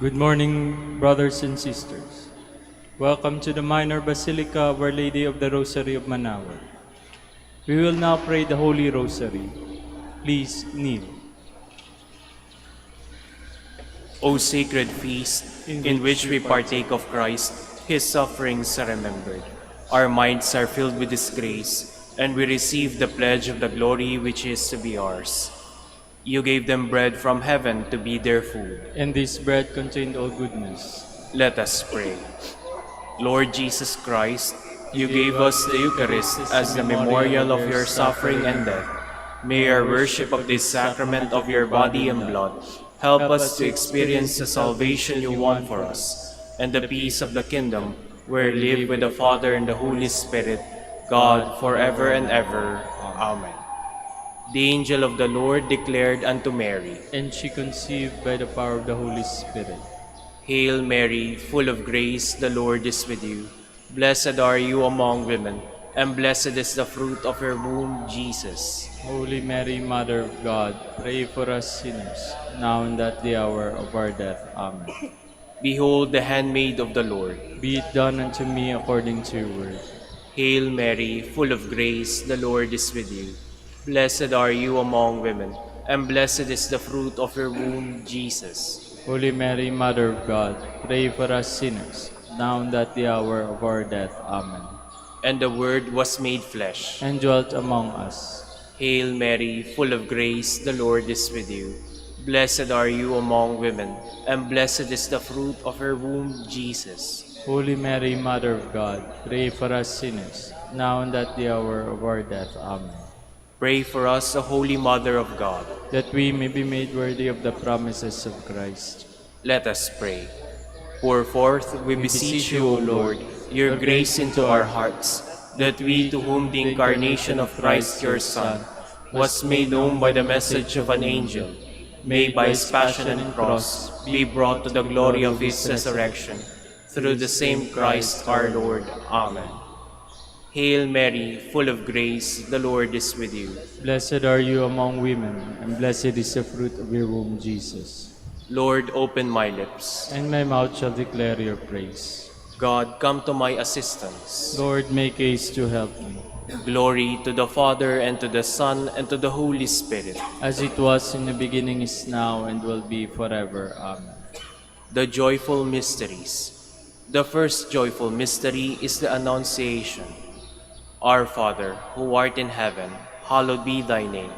Good morning, brothers and sisters. Welcome to the Minor Basilica of Our Lady of the Rosary of Manaoag. We will now pray the Holy Rosary. Please kneel. O sacred feast, in which we partake of Christ, His sufferings are remembered. Our minds are filled with His grace, and we receive the pledge of the glory which is to be ours. You gave them bread from heaven to be their food. And this bread contained all goodness. Let us pray. Lord Jesus Christ, you gave us the Eucharist as the memorial of your suffering and death. May our worship of this sacrament of your body and blood help us to experience the salvation you want for us, and the peace of the kingdom, where you live with the Father and the Holy Spirit, God, forever and ever. Amen. The angel of the Lord declared unto Mary, And she conceived by the power of the Holy Spirit. Hail Mary, full of grace, the Lord is with you. Blessed are you among women, and blessed is the fruit of your womb, Jesus. Holy Mary, Mother of God, pray for us sinners, now and at the hour of our death. Amen. Behold the handmaid of the Lord. Be it done unto me according to your word. Hail Mary, full of grace, the Lord is with you. Blessed are you among women, and blessed is the fruit of your womb, Jesus. Holy Mary, Mother of God, pray for us sinners, now and at the hour of our death. Amen. And the Word was made flesh. And dwelt among us. Hail Mary, full of grace, the Lord is with you. Blessed are you among women, and blessed is the fruit of your womb, Jesus. Holy Mary, Mother of God, pray for us sinners, now and at the hour of our death. Amen. Pray for us, O Holy Mother of God. That we may be made worthy of the promises of Christ. Let us pray. Pour forth, we beseech you, O Lord, your grace into our hearts, that we, to whom the incarnation of Christ your Son was made known by the message of an angel, may by his passion and cross be brought to the glory of his resurrection, through the same Christ our Lord. Amen. Hail Mary, full of grace, the Lord is with you. Blessed are you among women, and blessed is the fruit of your womb, Jesus. Lord, open my lips. And my mouth shall declare your praise. God, come to my assistance. Lord, make haste to help me. Glory to the Father, and to the Son, and to the Holy Spirit. As it was in the beginning, is now, and will be forever. Amen. The joyful mysteries. The first joyful mystery is the Annunciation. Our Father, who art in heaven, hallowed be thy name.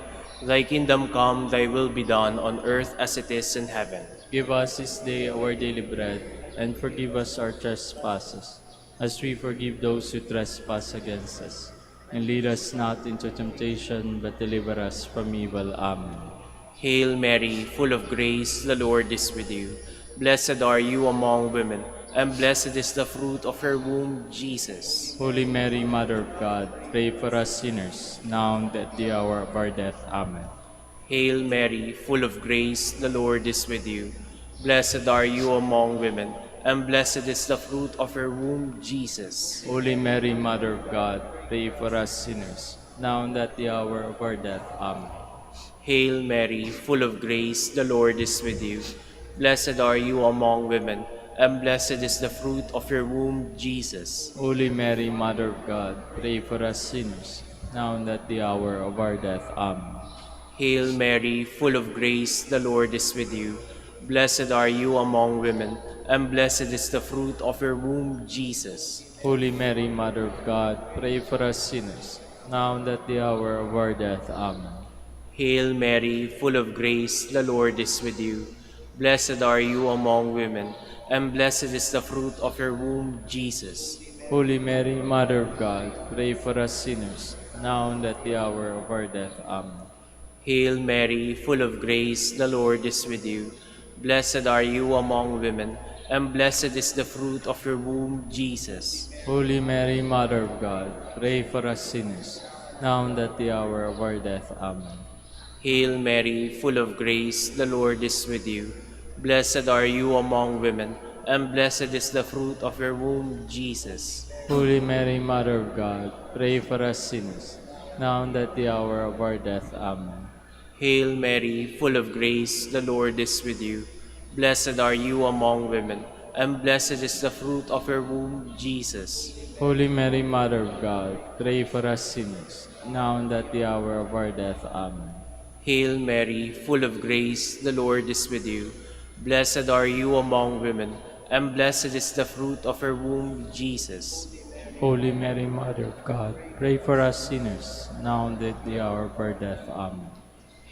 Thy kingdom come, thy will be done on earth as it is in heaven. Give us this day our daily bread, and forgive us our trespasses, as we forgive those who trespass against us. And lead us not into temptation, but deliver us from evil. Amen. Hail Mary, full of grace, the Lord is with you. Blessed are you among women, and blessed is the fruit of your womb, Jesus. Holy Mary, Mother of God, pray for us sinners, now and at the hour of our death. Amen. Hail Mary, full of grace, the Lord is with you. Blessed are you among women, and blessed is the fruit of your womb, Jesus. Holy Mary, Mother of God, pray for us sinners, now and at the hour of our death. Amen. Hail Mary, full of grace, the Lord is with you. Blessed are you among women, and blessed is the fruit of your womb, Jesus. Holy Mary, Mother of God, pray for us sinners, now and at the hour of our death. Amen. Hail Mary, full of grace, the Lord is with you. Blessed are you among women, and blessed is the fruit of your womb, Jesus. Holy Mary, Mother of God, pray for us sinners, now and at the hour of our death. Amen. Hail Mary, full of grace, the Lord is with you. Blessed are you among women, and blessed is the fruit of your womb, Jesus. Holy Mary, Mother of God, pray for us sinners, now and at the hour of our death. Amen. Hail Mary, full of grace, the Lord is with you. Blessed are you among women, and blessed is the fruit of your womb, Jesus. Holy Mary, Mother of God, pray for us sinners, now and at the hour of our death. Amen. Hail Mary, full of grace, the Lord is with you. Blessed are you among women, and blessed is the fruit of your womb, Jesus. Holy Mary, Mother of God, pray for us sinners, now and at the hour of our death. Amen. Hail Mary, full of grace, the Lord is with you. Blessed are you among women, and blessed is the fruit of your womb, Jesus. Holy Mary, Mother of God, pray for us sinners, now and at the hour of our death. Amen. Hail Mary, full of grace, the Lord is with you. Blessed are you among women, and blessed is the fruit of your womb, Jesus. Holy Mary, Mother of God, pray for us sinners, now and at the hour of our death. Amen.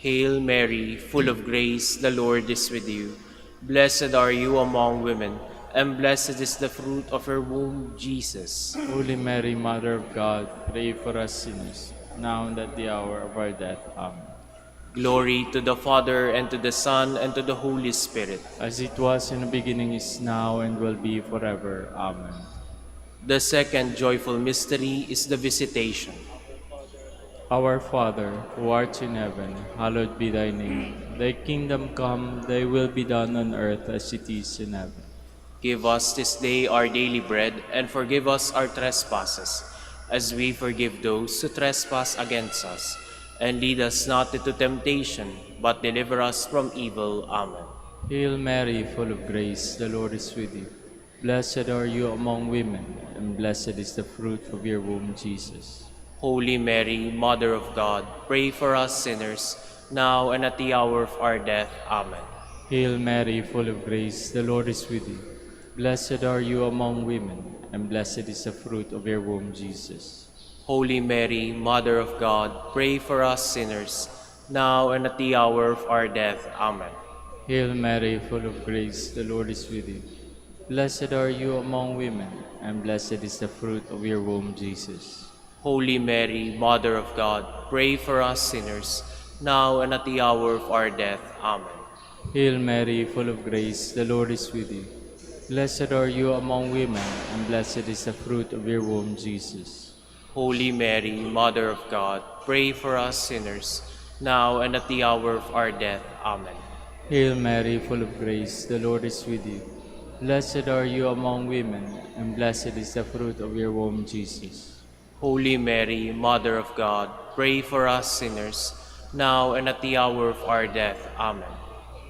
Hail Mary, full of grace, the Lord is with you. Blessed are you among women, and blessed is the fruit of your womb, Jesus. Holy Mary, Mother of God, pray for us sinners, now and at the hour of our death. Amen. Glory to the Father, and to the Son, and to the Holy Spirit. As it was in the beginning, is now, and will be forever. Amen. The second joyful mystery is the Visitation. Our Father, who art in heaven, hallowed be thy name. Thy kingdom come, thy will be done on earth as it is in heaven. Give us this day our daily bread, and forgive us our trespasses, as we forgive those who trespass against us. And lead us not into temptation, but deliver us from evil. Amen. Hail Mary, full of grace, the Lord is with you. Blessed are you among women, and blessed is the fruit of your womb, Jesus. Holy Mary, Mother of God, pray for us sinners, now and at the hour of our death. Amen. Hail Mary, full of grace, the Lord is with you. Blessed are you among women, and blessed is the fruit of your womb, Jesus. Holy Mary, Mother of God, pray for us sinners, now and at the hour of our death. Amen. Hail Mary, full of grace, the Lord is with you. Blessed are you among women, and blessed is the fruit of your womb, Jesus. Holy Mary, Mother of God, pray for us sinners, now and at the hour of our death. Amen. Hail Mary, full of grace, the Lord is with you. Blessed are you among women, and blessed is the fruit of your womb, Jesus. Holy Mary, Mother of God, pray for us sinners, now and at the hour of our death. Amen. Hail Mary, full of grace, the Lord is with you. Blessed are you among women, and blessed is the fruit of your womb, Jesus. Holy Mary, Mother of God, pray for us sinners, now and at the hour of our death. Amen.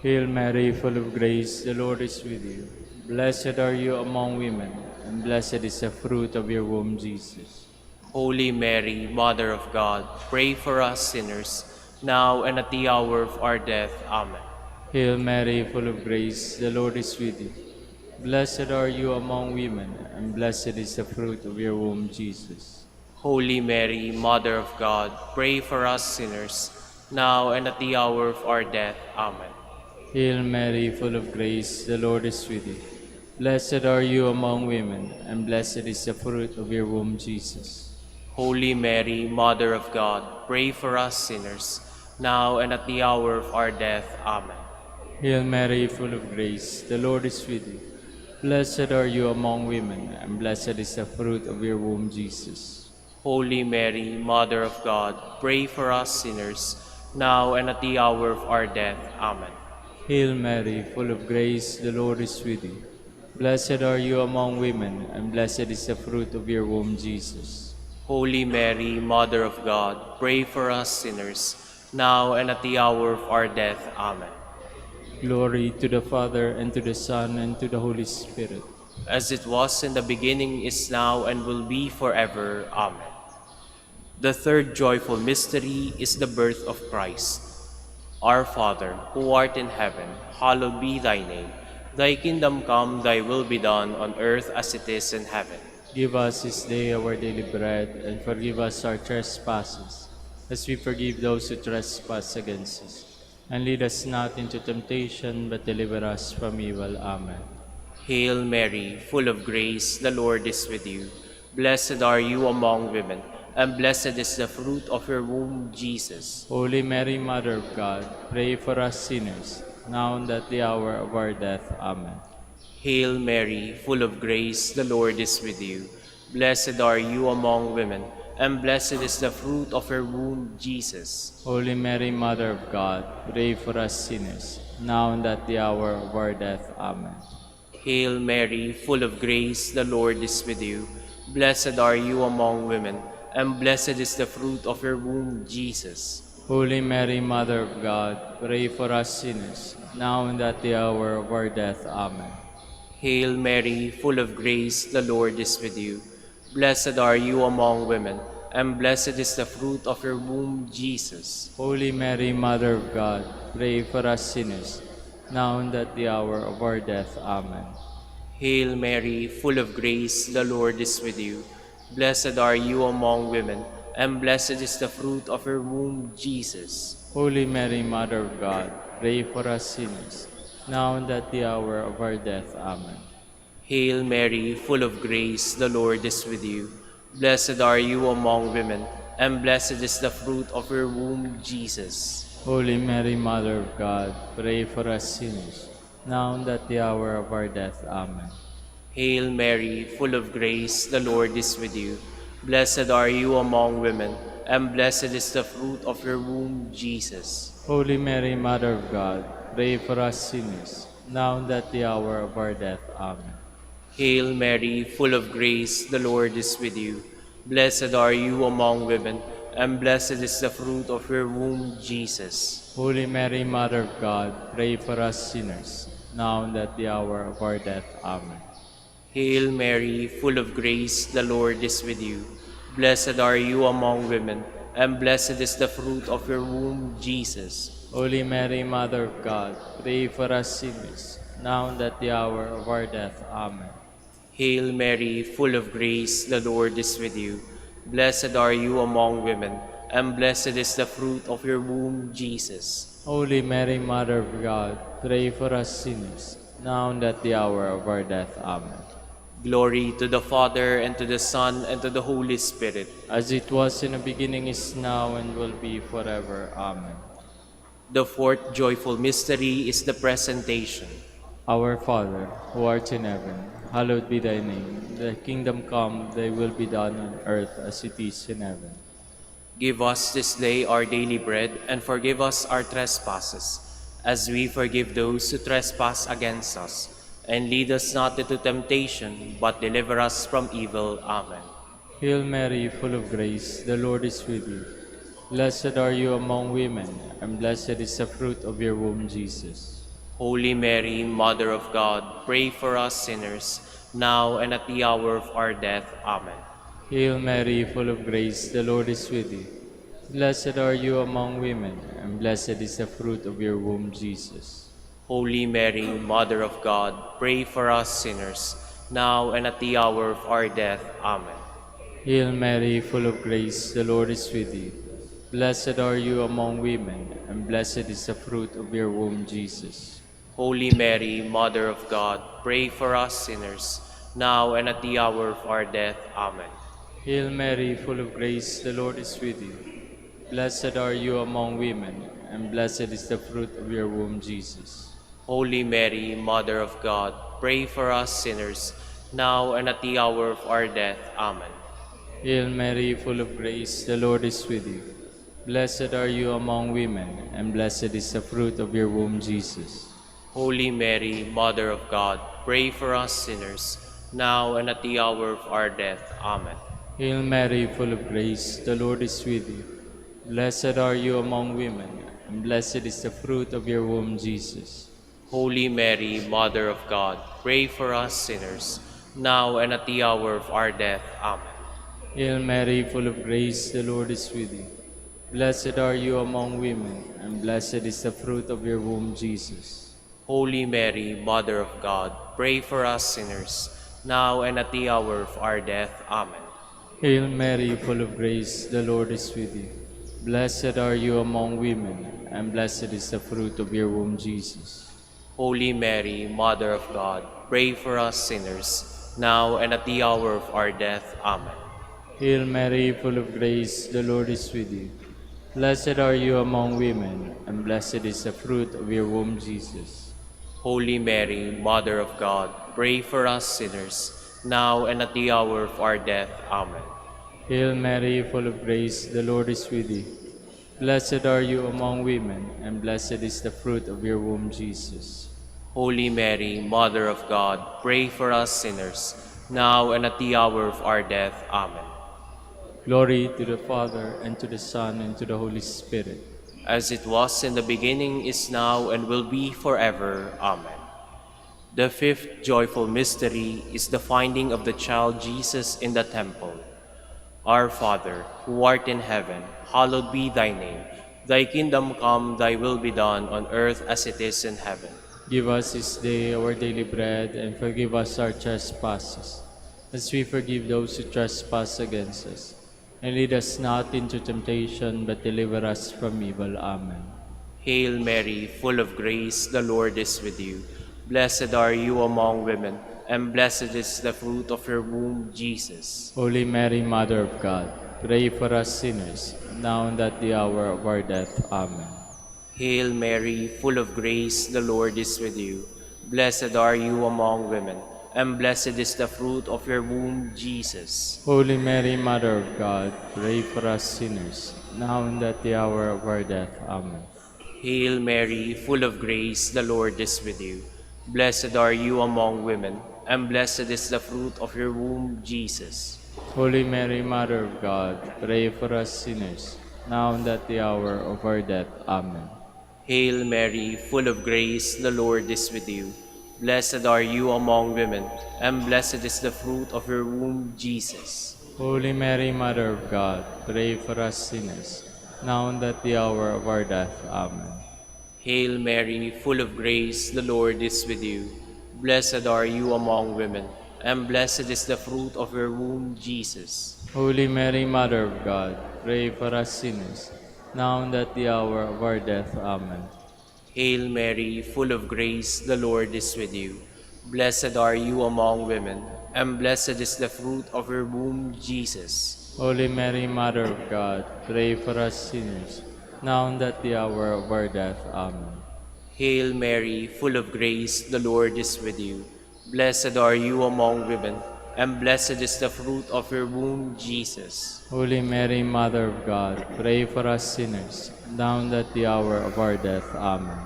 Hail Mary, full of grace, the Lord is with you. Blessed are you among women, and blessed is the fruit of your womb, Jesus. Holy Mary, Mother of God, pray for us sinners, now and at the hour of our death. Amen. Hail Mary, full of grace, the Lord is with you. Blessed are you among women, and blessed is the fruit of your womb, Jesus. Holy Mary, Mother of God, pray for us sinners, now and at the hour of our death. Amen. Hail Mary, full of grace, the Lord is with you. Blessed are you among women, and blessed is the fruit of your womb, Jesus. Holy Mary, Mother of God, pray for us sinners, now and at the hour of our death. Amen. Hail Mary, full of grace, the Lord is with you. Blessed are you among women, and blessed is the fruit of your womb, Jesus. Holy Mary, Mother of God, pray for us sinners, now and at the hour of our death. Amen. Hail Mary, full of grace, the Lord is with you. Blessed are you among women, and blessed is the fruit of your womb, Jesus. Holy Mary, Mother of God, pray for us sinners, now and at the hour of our death. Amen. Glory to the Father, and to the Son, and to the Holy Spirit. As it was in the beginning, is now, and will be forever. Amen. The third joyful mystery is the birth of Christ. Our Father, who art in heaven, hallowed be thy name. Thy kingdom come, thy will be done on earth as it is in heaven. Give us this day our daily bread, and forgive us our trespasses, as we forgive those who trespass against us. And lead us not into temptation, but deliver us from evil. Amen. Hail Mary, full of grace, the Lord is with you. Blessed are you among women, and blessed is the fruit of your womb, Jesus. Holy Mary, Mother of God, pray for us sinners, now and at the hour of our death. Amen. Hail Mary, full of grace, the Lord is with you. Blessed are you among women, and blessed is the fruit of your womb, Jesus. Holy Mary, Mother of God, pray for us sinners, now and at the hour of our death. Amen. Hail Mary, full of grace, the Lord is with you. Blessed are you among women, and blessed is the fruit of your womb, Jesus. Holy Mary, Mother of God, pray for us sinners, now and at the hour of our death. Amen. Hail Mary, full of grace, the Lord is with you. Blessed are you among women, and blessed is the fruit of your womb, Jesus. Holy Mary, Mother of God, pray for us sinners, now and at the hour of our death. Amen. Hail Mary, full of grace, the Lord is with you. Blessed are you among women, and blessed is the fruit of your womb, Jesus. Holy Mary, Mother of God, pray for us sinners, now and at the hour of our death. Amen. Hail Mary, full of grace, the Lord is with you. Blessed are you among women, and blessed is the fruit of your womb, Jesus. Holy Mary, Mother of God, pray for us sinners, now and at the hour of our death. Amen. Hail Mary, full of grace, the Lord is with you. Blessed are you among women, and blessed is the fruit of your womb, Jesus. Holy Mary, Mother of God, pray for us sinners, now and at the hour of our death. Amen. Hail Mary, full of grace, the Lord is with you. Blessed are you among women, and blessed is the fruit of your womb, Jesus. Holy Mary, Mother of God, pray for us sinners, now and at the hour of our death. Amen. Hail Mary, full of grace, the Lord is with you. Blessed are you among women, and blessed is the fruit of your womb, Jesus. Holy Mary, Mother of God, pray for us sinners, now and at the hour of our death. Amen. Hail Mary, full of grace, the Lord is with you. Blessed are you among women, and blessed is the fruit of your womb, Jesus. Holy Mary, Mother of God, pray for us sinners, now and at the hour of our death. Amen. Glory to the Father, and to the Son, and to the Holy Spirit. As it was in the beginning, is now, and will be forever. Amen. The fourth joyful mystery is the presentation. Our Father, who art in heaven, hallowed be thy name. Thy kingdom come, thy will be done on earth as it is in heaven. Give us this day our daily bread, and forgive us our trespasses, as we forgive those who trespass against us. And lead us not into temptation, but deliver us from evil. Amen. Hail Mary, full of grace, the Lord is with you. Blessed are you among women, and blessed is the fruit of your womb, Jesus. Holy Mary, Mother of God, pray for us sinners, now and at the hour of our death. Amen. Hail Mary, full of grace, the Lord is with you. Blessed are you among women, and blessed is the fruit of your womb, Jesus. Holy Mary, Mother of God, pray for us sinners, now and at the hour of our death. Amen. Hail Mary, full of grace, the Lord is with you. Blessed are you among women, and blessed is the fruit of your womb, Jesus. Holy Mary, Mother of God, pray for us sinners, now and at the hour of our death. Amen. Hail Mary, full of grace, the Lord is with you. Blessed are you among women, and blessed is the fruit of your womb, Jesus. Holy Mary, Mother of God, pray for us sinners, now and at the hour of our death. Amen. Hail Mary, full of grace, the Lord is with you. Blessed are you among women, and blessed is the fruit of your womb, Jesus. Holy Mary, Mother of God, pray for us sinners, now and at the hour of our death. Amen. Hail Mary, full of grace, the Lord is with you. Blessed are you among women, and blessed is the fruit of your womb, Jesus. Holy Mary, Mother of God, pray for us sinners, now and at the hour of our death. Amen. Hail Mary, full of grace, the Lord is with you. Blessed are you among women, and blessed is the fruit of your womb, Jesus. Holy Mary, Mother of God, pray for us sinners, now and at the hour of our death. Amen. Hail Mary, full of grace, the Lord is with you. Blessed are you among women, and blessed is the fruit of your womb, Jesus. Holy Mary, Mother of God, pray for us sinners, now and at the hour of our death. Amen. Hail Mary, full of grace, the Lord is with you. Blessed are you among women, and blessed is the fruit of your womb, Jesus. Holy Mary, Mother of God, pray for us sinners, now and at the hour of our death. Amen. Hail Mary, full of grace, the Lord is with you. Blessed are you among women, and blessed is the fruit of your womb, Jesus. Holy Mary, Mother of God, pray for us sinners, now and at the hour of our death. Amen. Glory to the Father, and to the Son, and to the Holy Spirit. as it was in the beginning, is now, and will be forever. Amen. The fifth joyful mystery is the finding of the child Jesus in the temple. Our Father, who art in heaven, hallowed be thy name. Thy kingdom come, thy will be done on earth as it is in heaven. Give us this day our daily bread, and forgive us our trespasses, as we forgive those who trespass against us. And lead us not into temptation, but deliver us from evil. Amen. Hail Mary, full of grace, the Lord is with you. Blessed are you among women, and blessed is the fruit of your womb, Jesus. Holy Mary, Mother of God, pray for us sinners, now and at the hour of our death. Amen. Hail Mary, full of grace, the Lord is with you. Blessed are you among women, and blessed is the fruit of your womb, Jesus. Holy Mary, Mother of God, pray for us sinners, now and at the hour of our death. Amen. Hail Mary, full of grace, the Lord is with you. Blessed are you among women, and blessed is the fruit of your womb, Jesus. Holy Mary, Mother of God, pray for us sinners, now and at the hour of our death. Amen. Hail Mary, full of grace, the Lord is with you. Blessed are you among women, and blessed is the fruit of your womb, Jesus. Holy Mary, Mother of God, pray for us sinners, now and at the hour of our death. Amen. Hail Mary, full of grace, the Lord is with you. Blessed are you among women, and blessed is the fruit of your womb, Jesus. Holy Mary, Mother of God, pray for us sinners, now and at the hour of our death. Amen. Hail Mary, full of grace, the Lord is with you. Blessed are you among women, and blessed is the fruit of your womb, Jesus. Holy Mary, Mother of God, pray for us sinners, now and at the hour of our death. Amen. Hail Mary, full of grace, the Lord is with you. Blessed are you among women, and blessed is the fruit of your womb, Jesus. Holy Mary, Mother of God, pray for us sinners, now and at the hour of our death. Amen.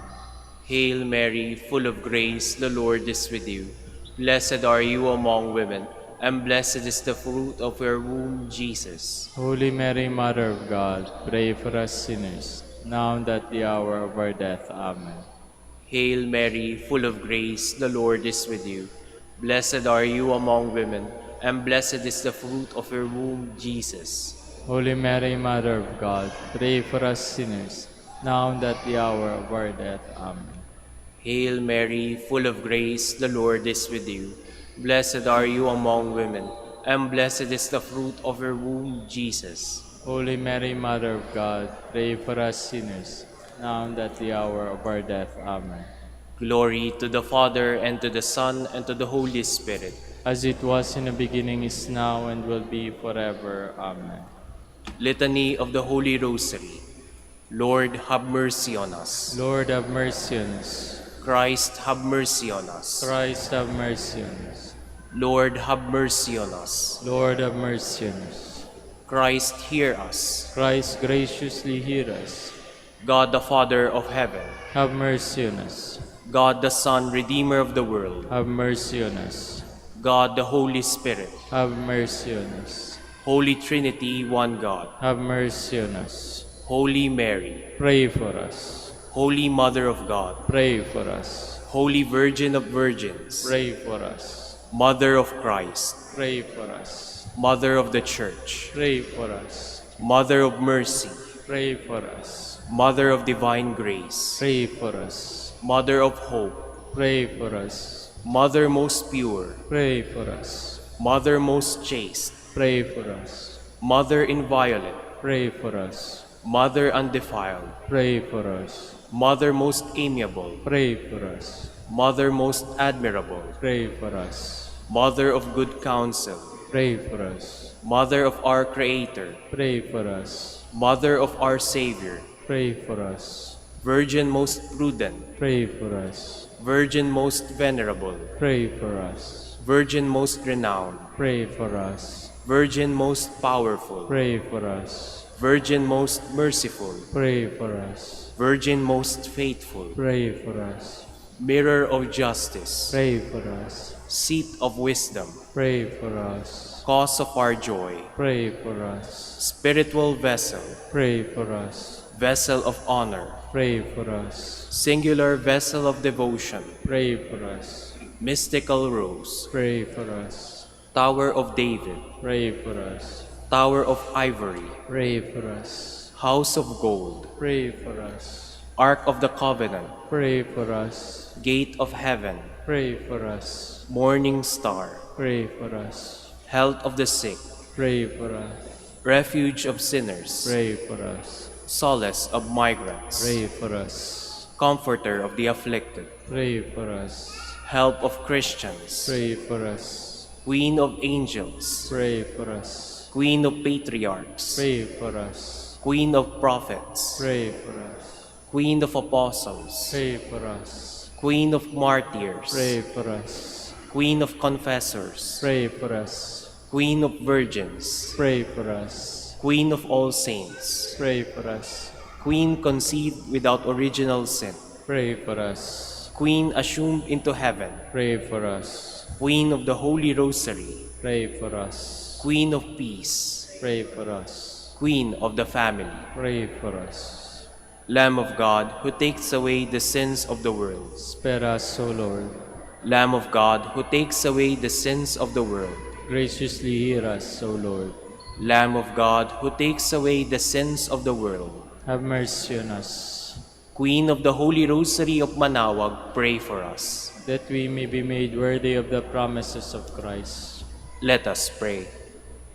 Hail Mary, full of grace, the Lord is with you. Blessed are you among women, and blessed is the fruit of your womb, Jesus. Holy Mary, Mother of God, pray for us sinners, now and at the hour of our death. Amen. Hail Mary, full of grace, the Lord is with you. Blessed are you among women, and blessed is the fruit of your womb, Jesus. Holy Mary, Mother of God, pray for us sinners, now and at the hour of our death. Amen. Hail Mary, full of grace, the Lord is with you. Blessed are you among women, and blessed is the fruit of your womb, Jesus. Holy Mary, Mother of God, pray for us sinners, now and at the hour of our death. Amen. Glory to the Father, and to the Son, and to the Holy Spirit. As it was in the beginning, is now, and will be forever. Amen. Litany of the Holy Rosary. Lord, have mercy on us. Lord, have mercy on us. Christ, have mercy on us. Christ, have mercy on us. Lord, have mercy on us. Lord, have mercy on us. Christ, hear us. Christ, graciously hear us. God the Father of heaven, Have mercy on us. God the Son, Redeemer of the world, Have mercy on us. God the Holy Spirit, Have mercy on us. Holy Trinity, one God, Have mercy on us. Holy Mary, Pray for us. Holy Mother of God, Pray for us. Holy Virgin of Virgins, Pray for us. Mother of Christ, Pray for us. Mother of the Church, Pray for us. Mother of Mercy, Pray for us. Mother of Divine Grace, Pray for us. Mother of Hope, Pray for us. Mother most pure, Pray for us. Mother most chaste, Pray for us. Mother inviolate, Pray for us. Mother undefiled, Pray for us. Mother most amiable, Pray for us. Mother most admirable, Pray for us. Mother of good counsel, Pray for us. Mother of our Creator, Pray for us. Mother of our Savior, Pray for us. Virgin most prudent, Pray for us. Virgin most venerable, Pray for us. Virgin most renowned, Pray for us. Virgin most powerful, Pray for us. Virgin most merciful, Pray for us. Virgin most faithful, Pray for us. Mirror of justice, Pray for us. Seat of wisdom, Pray for us. Cause of our joy, Pray for us. Spiritual vessel, Pray for us. vessel of honor, pray for us. singular vessel of devotion, Pray for us. mystical rose, Pray for us. Tower of David, Pray for us. Tower of Ivory, Pray for us. House of Gold, Pray for us. Ark of the Covenant, Pray for us. Gate of Heaven, Pray for us. Morning Star, Pray for us. Health of the Sick, Pray for us. Refuge of Sinners, Pray for us. Solace of Migrants, Pray for us. Comforter of the Afflicted, Pray for us. Help of Christians, Pray for us. Queen of Angels, Pray for us. Queen of Patriarchs, Pray for us. Queen of Prophets, Pray for us. Queen of Apostles, Pray for us. Queen of Martyrs, Pray for us. Queen of Confessors, Pray for us. Queen of Virgins, Pray for us. Queen of All Saints, Pray for us. Queen conceived without original sin, Pray for us. Queen assumed into heaven, Pray for us. Queen of the Holy Rosary, Pray for us. Queen of Peace, Pray for us. Queen of the Family, Pray for us. Lamb of God who takes away the sins of the world, Spare us, O Lord. Lamb of God who takes away the sins of the world, Graciously hear us, O Lord. Lamb of God who takes away the sins of the world, Have mercy on us, Queen of the Holy Rosary of Manaoag, pray for us. that we may be made worthy of the promises of Christ. Let us pray.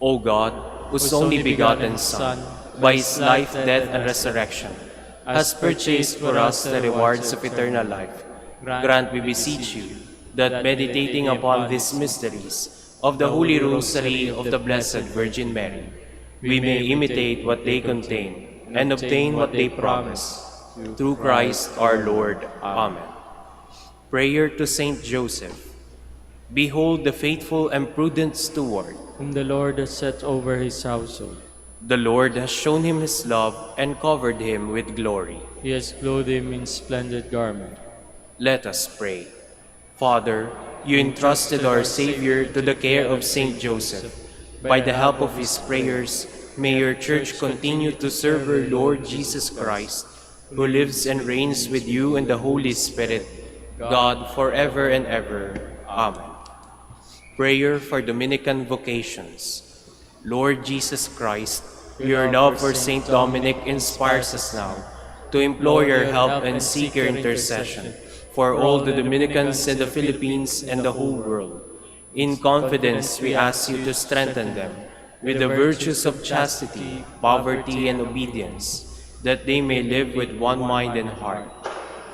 O God, whose only begotten Son, by his life, death, and resurrection, has purchased for us the rewards of eternal life, grant, we beseech you, that meditating upon these mysteries of the Holy Rosary of the Blessed Virgin Mary, we may imitate what they contain and obtain what they promise. Through Christ our Lord. Amen. Prayer to Saint Joseph. Behold the faithful and prudent steward. Whom the Lord has set over his household. The Lord has shown him his love and covered him with glory. He has clothed him in splendid garment. Let us pray. Father, you entrusted our Savior to the care of Saint Joseph. By the help of his prayers, may your Church continue to serve our Lord Jesus Christ, who lives and reigns with you in the Holy Spirit, God, forever and ever. Amen. Prayer for Dominican vocations. Lord Jesus Christ, your love for Saint Dominic inspires us now to implore your help and seek your intercession for all the Dominicans in the Philippines and the whole world. In confidence, we ask you to strengthen them with the virtues of chastity, poverty, and obedience, that they may live with one mind and heart.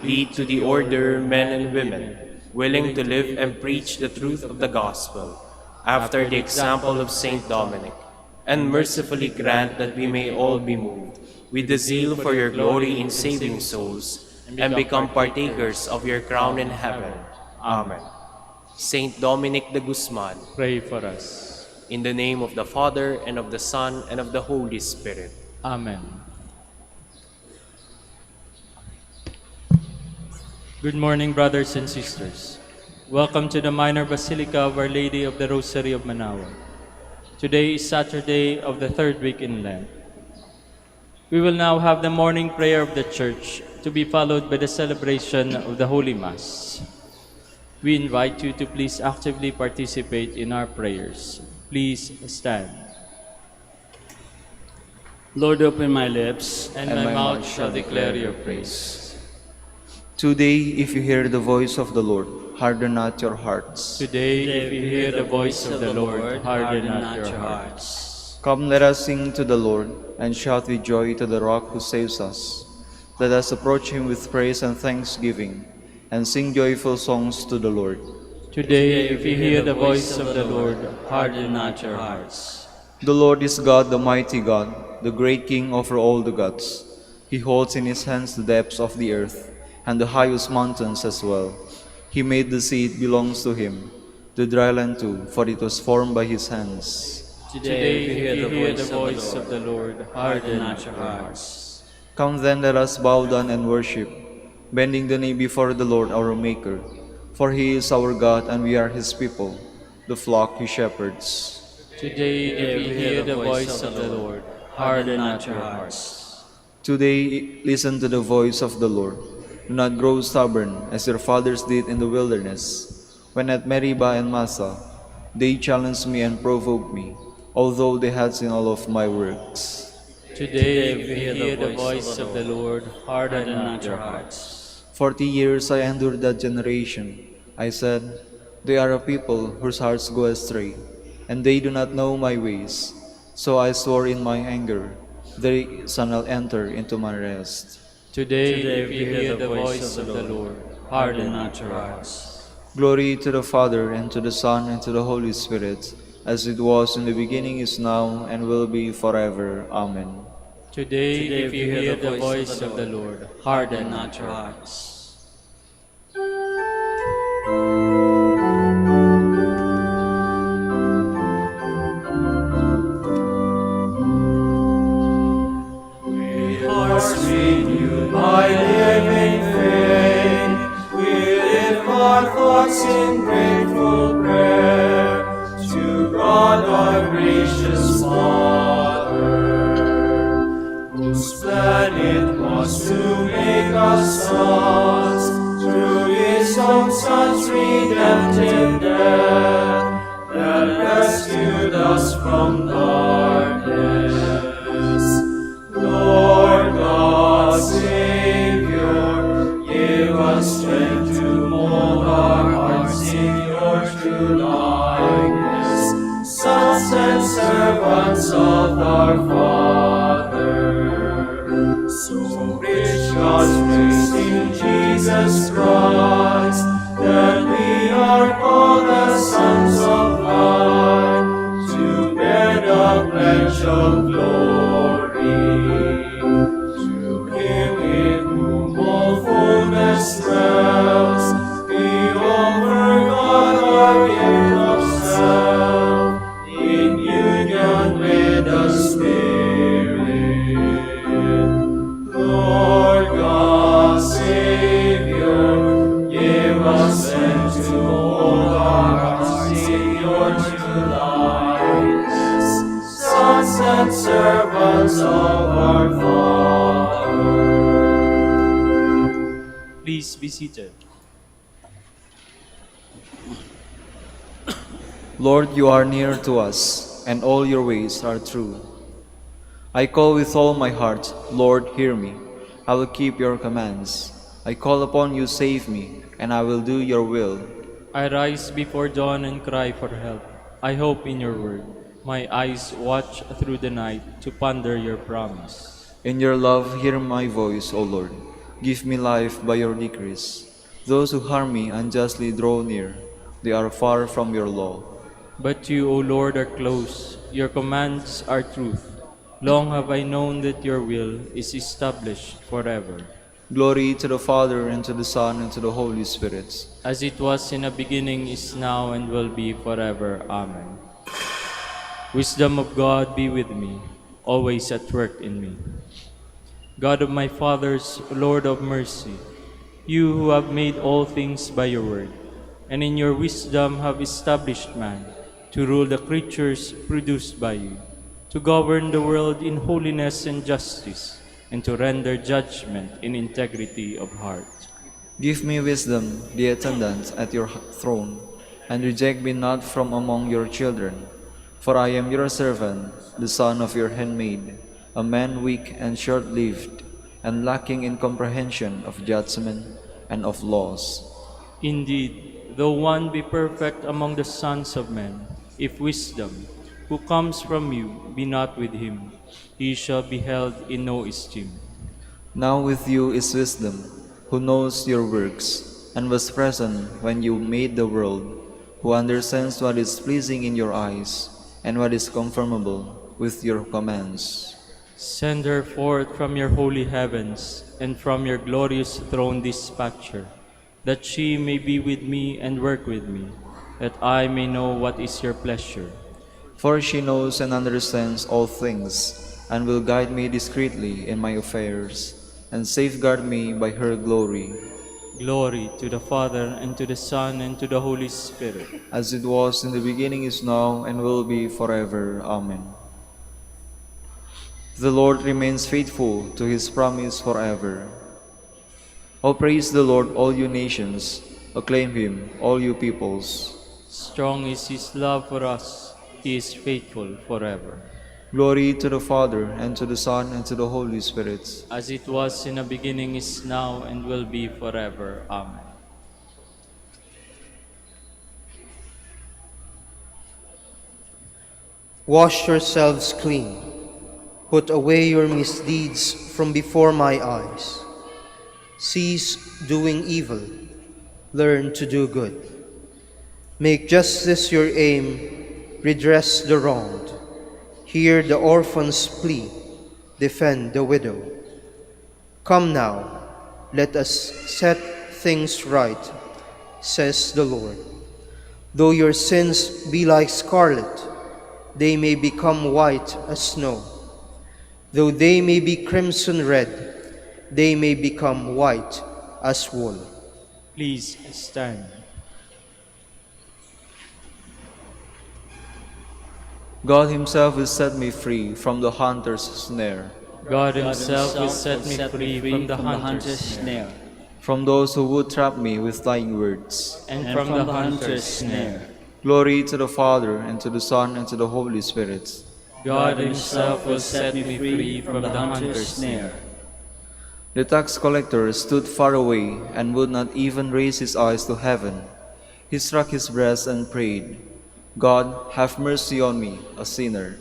Lead to the order men and women, willing to live and preach the truth of the gospel, after the example of Saint Dominic, and mercifully grant that we may all be moved with the zeal for your glory in saving souls, and become partakers of your crown in heaven. Amen. Saint Dominic de Guzman, Pray for us. in the name of the Father, and of the Son, and of the Holy Spirit. Amen. Good morning, brothers and sisters. Welcome to the Minor Basilica of Our Lady of the Rosary of Manaoag. Today is Saturday of the third week in Lent. We will now have the morning prayer of the Church, to be followed by the celebration of the Holy Mass. We invite you to please actively participate in our prayers. Please stand. Lord, open my lips, And my mouth shall declare your praise. Today, if you hear the voice of the Lord, harden not your hearts. Today, if you hear the voice of the Lord, harden not your hearts. Come, let us sing to the Lord, and shout with joy to the Rock who saves us. Let us approach him with praise and thanksgiving, and sing joyful songs to the Lord. Today, if you hear the voice of the Lord, harden not your hearts. The Lord is God, the mighty God, the great King over all the gods. He holds in his hands the depths of the earth, and the highest mountains as well. He made the sea, it belongs to him, the dry land too, for it was formed by his hands. Today, if you hear the voice of the Lord, harden not your hearts. Come then, let us bow down and worship, bending the knee before the Lord our Maker. For he is our God, and we are his people, the flock he shepherds. Today, if you hear the voice of the Lord, harden not your hearts. Today, listen to the voice of the Lord. Do not grow stubborn as your fathers did in the wilderness. When at Meribah and Massah, they challenged me and provoked me, although they had seen all of my works. Today, if you hear the voice of the Lord, harden not your hearts. 40 years I endured that generation. I said, they are a people whose hearts go astray, and they do not know my ways. So I swore in my anger, they shall not enter into my rest. Today, if you hear the voice of the Lord, harden not your hearts. Glory to the Father, and to the Son, and to the Holy Spirit, as it was in the beginning, is now, and will be forever. Amen. Today, if you hear the voice of the Lord, harden not your hearts. Renewed by living faith, we lift our thoughts in grateful prayer to God our gracious Father, whose plan it was to make us sons through His own Son's redemptive death that rescued us from darkness. Lord God, Savior, give us strength to mold our hearts in your true likeness, sons and servants of our Father. So rich God's grace in Jesus Christ, that we are called as sons of light, to bear the pledge of glory. To Him in whom all fullness dwells, we offer God our gift of self, in union with the Spirit. Lord God, Savior, give us strength to hold our hearts in your true likeness, sons and servants of our Father. Please be seated. Lord, you are near to us, and all your ways are true. I call with all my heart, Lord, hear me. I will keep your commands. I call upon you, save me, and I will do your will. I rise before dawn and cry for help. I hope in your word. My eyes watch through the night to ponder your promise. In your love, hear my voice, O Lord. Give me life by your decrees. Those who harm me unjustly draw near. They are far from your law. But you, O Lord, are close. Your commands are truth. Long have I known that your will is established forever. Glory to the Father, and to the Son, and to the Holy Spirit. As it was in the beginning, is now, and will be forever. Amen. Wisdom of God be with me, always at work in me. God of my fathers, Lord of mercy, you who have made all things by your word, and in your wisdom have established man to rule the creatures produced by you, to govern the world in holiness and justice, and to render judgment in integrity of heart. Give me wisdom, the attendant at your throne, and reject me not from among your children. For I am your servant, the son of your handmaid, a man weak and short-lived, and lacking in comprehension of judgment and of laws. Indeed, though one be perfect among the sons of men, if wisdom, who comes from you, be not with him, he shall be held in no esteem. Now with you is wisdom, who knows your works, and was present when you made the world, who understands what is pleasing in your eyes, and what is conformable with your commands. Send her forth from your holy heavens, and from your glorious throne dispatch her, that she may be with me and work with me, that I may know what is your pleasure. For she knows and understands all things, and will guide me discreetly in my affairs, and safeguard me by her glory. Glory to the Father, and to the Son, and to the Holy Spirit. As it was in the beginning, is now, and will be forever. Amen. The Lord remains faithful to his promise forever. O praise the Lord, all you nations. Acclaim him, all you peoples. Strong is his love for us. He is faithful forever. Glory to the Father, and to the Son, and to the Holy Spirit. As it was in the beginning, is now, and will be forever. Amen. Wash yourselves clean. Put away your misdeeds from before my eyes. Cease doing evil. Learn to do good. Make justice your aim. Redress the wronged. Hear the orphan's plea. Defend the widow. Come now, let us set things right, says the Lord. Though your sins be like scarlet, they may become white as snow. Though they may be crimson red, they may become white as wool. Please stand. God himself will set me free from the hunter's snare, God himself will set me free from the hunter's snare, from those who would trap me with lying words. and from the hunter's snare. Glory to the Father, and to the Son, and to the Holy Spirit. God himself will set me free from the hunter's snare. The tax collector stood far away and would not even raise his eyes to heaven. He struck his breast and prayed, God, have mercy on me, a sinner.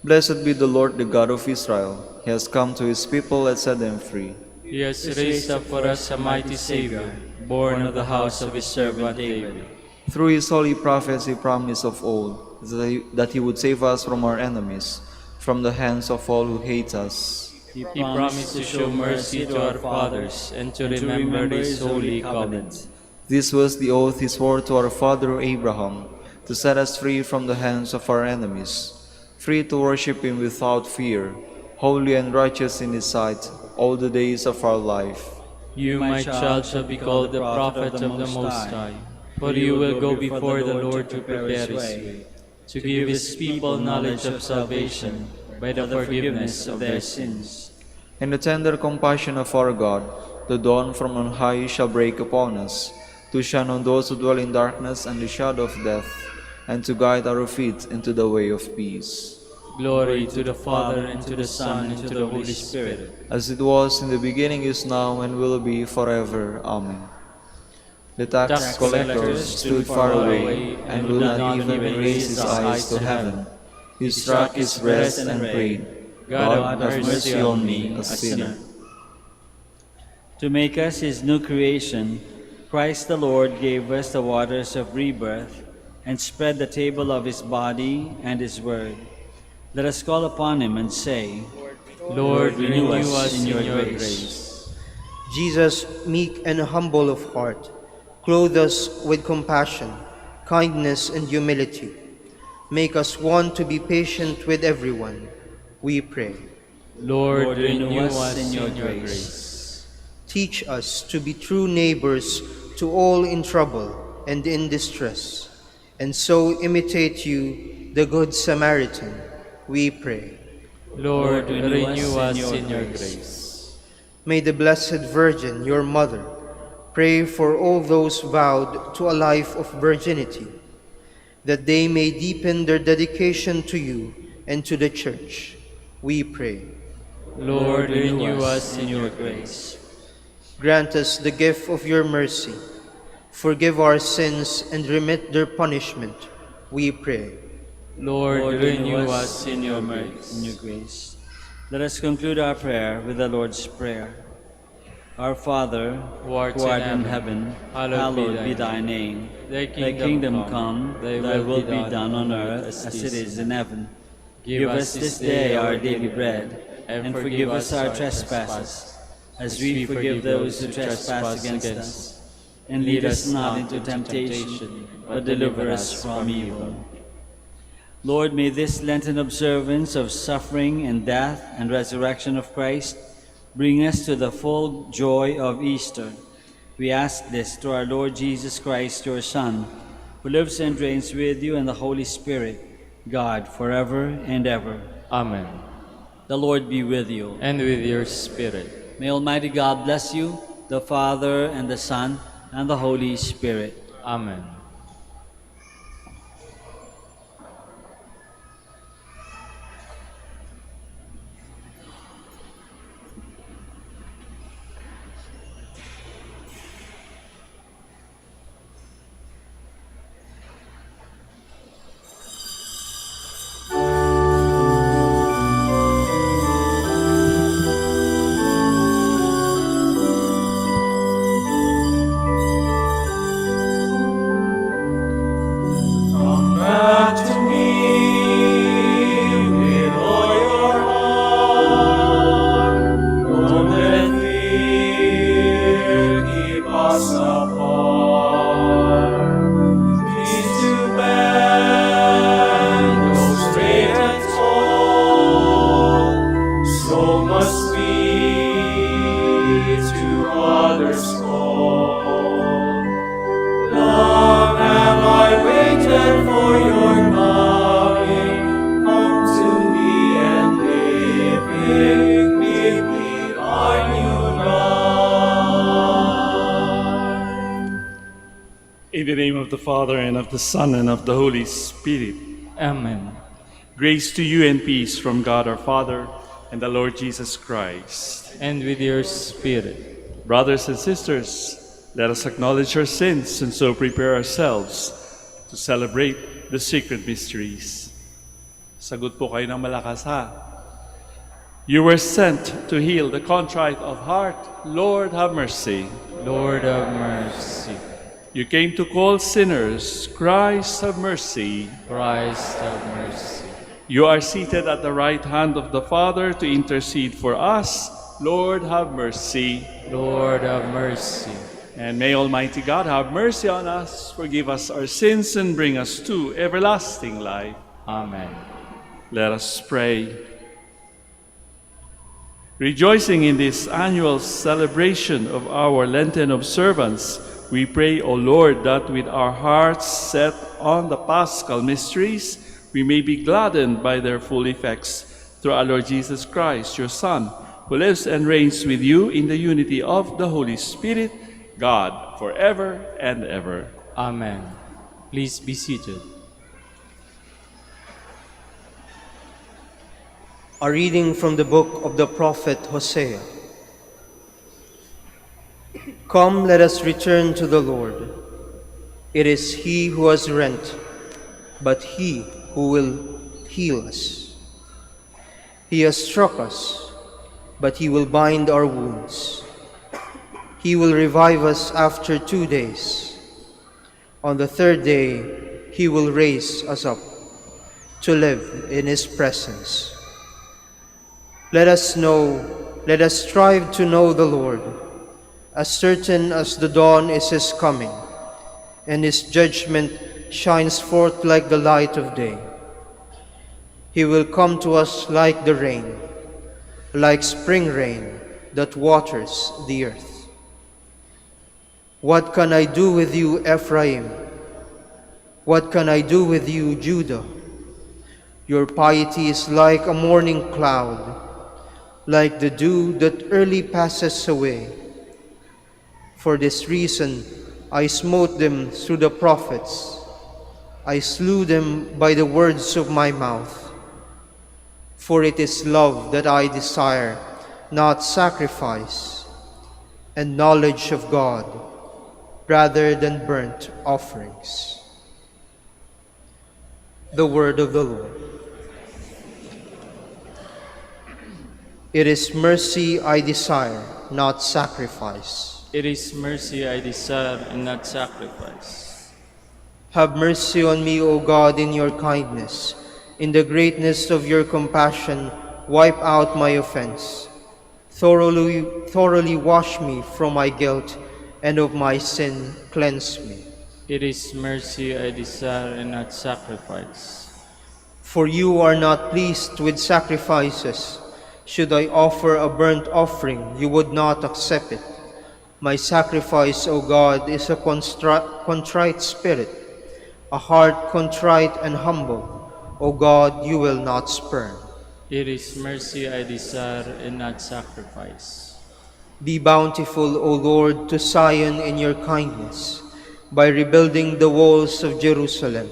Blessed be the Lord, the God of Israel. He has come to his people and set them free. He has raised up for us a mighty Savior, born of the house of his servant David. Through his holy prophets he promised of old that he would save us from our enemies, from the hands of all who hate us. He promised to show mercy to our fathers and to remember his holy covenant. This was the oath he swore to our father Abraham, to set us free from the hands of our enemies, free to worship him without fear, holy and righteous in his sight, all the days of our life. You, my child, shall be called the prophet of the Most High, for you will go before the Lord to prepare his way, to give his people knowledge of salvation by the forgiveness of their sins. In the tender compassion of our God, the dawn from on high shall break upon us, to shine on those who dwell in darkness and the shadow of death, and to guide our feet into the way of peace. Glory to the Father, and to the Son, and to the Holy Spirit. As it was in the beginning, is now, and will be forever. Amen. The tax collector stood far away, and would not even raise his eyes to heaven. He struck his breast and prayed, God, have mercy on me, a sinner. To make us his new creation, Christ the Lord gave us the waters of rebirth and spread the table of his body and his word. Let us call upon him and say, Lord, renew us in your grace. Jesus, meek and humble of heart, clothe us with compassion, kindness, and humility. Make us one to be patient with everyone, we pray. Lord, renew us in your grace. Teach us to be true neighbors to all in trouble and in distress, and so imitate you, the Good Samaritan, we pray. Lord, renew us in your grace. May the Blessed Virgin, your mother, pray for all those vowed to a life of virginity, that they may deepen their dedication to you and to the Church, we pray. Lord, renew us in your grace. Grant us the gift of your mercy. Forgive our sins and remit their punishment, we pray. Lord, renew us in your mercy. in your grace. Let us conclude our prayer with the Lord's Prayer. Our Father, Who art in heaven, hallowed be thy name. Thy Thy kingdom come, thy will be done on earth as it is in heaven. Give us this day our daily bread, and forgive us our trespasses, as we forgive those who trespass against us. And lead us not into temptation, but deliver us from evil. Lord, may this Lenten observance of suffering and death and resurrection of Christ bring us to the full joy of Easter. We ask this through our Lord Jesus Christ, your Son, who lives and reigns with you in the Holy Spirit, God, forever and ever. Amen. The Lord be with you. And with your spirit. May Almighty God bless you, the Father, and the Son, and the Holy Spirit. Amen. Come back to me with all your heart. Don't let fear keep us apart. Please to bend, go straight and tall. So must we to others call. Long have I waited for your coming. Come to me and living deeply are you light. In the name of the Father, and of the Son, and of the Holy Spirit. Amen. Grace to you and peace from God our Father and the Lord Jesus Christ. And with your spirit. Brothers and sisters, let us acknowledge our sins and so prepare ourselves to celebrate the sacred mysteries. Sagot po kayo ng malakas, ha? You were sent to heal the contrite of heart. Lord, have mercy. Lord have mercy. You came to call sinners. Christ, have mercy. Christ have mercy. You are seated at the right hand of the Father to intercede for us. Lord, have mercy. Lord have mercy. And may Almighty God have mercy on us, forgive us our sins, and bring us to everlasting life. Amen. Let us pray. Rejoicing in this annual celebration of our Lenten observance, we pray, O Lord, that with our hearts set on the Paschal mysteries, we may be gladdened by their full effects through our Lord Jesus Christ, your Son, who lives and reigns with you in the unity of the Holy Spirit, God, forever and ever. Amen. Please be seated. A reading from the book of the prophet Hosea. Come, let us return to the Lord. It is He who has rent, but He who will heal us. He has struck us, but He will bind our wounds. He will revive us after 2 days. On the third day, He will raise us up to live in His presence. Let us strive to know the Lord, as certain as the dawn is His coming, and His judgment shines forth like the light of day. He will come to us like the rain, like spring rain that waters the earth. What can I do with you, Ephraim? What can I do with you, Judah? Your piety is like a morning cloud, like the dew that early passes away. For this reason I smote them through the prophets. I slew them by the words of my mouth. For it is love that I desire, not sacrifice, and knowledge of God, rather than burnt offerings. The word of the Lord. It is mercy I desire, not sacrifice. It is mercy I desire and not sacrifice. Have mercy on me, O God, in your kindness. In the greatness of your compassion, wipe out my offense. Thoroughly wash me from my guilt, and of my sin cleanse me. It is mercy I desire and not sacrifice. For you are not pleased with sacrifices. Should I offer a burnt offering, you would not accept it. My sacrifice, O God, is a contrite spirit, a heart contrite and humble. O God, you will not spurn. It is mercy I desire and not sacrifice. Be bountiful, O Lord, to Zion in your kindness, by rebuilding the walls of Jerusalem.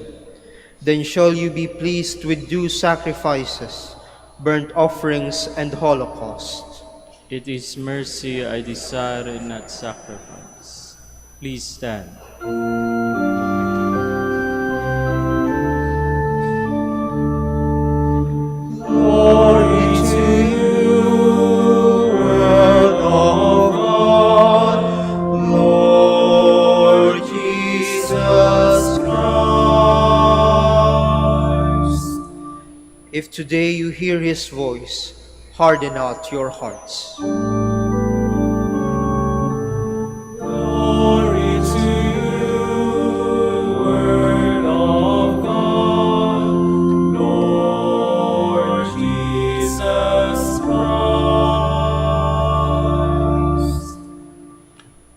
Then shall you be pleased with due sacrifices, burnt offerings, and holocausts. It is mercy I desire and not sacrifice. Please stand. Glory to you, Word of God, Lord Jesus Christ. If today you hear his voice, harden not your hearts. Glory to you, Word of God, Lord Jesus Christ.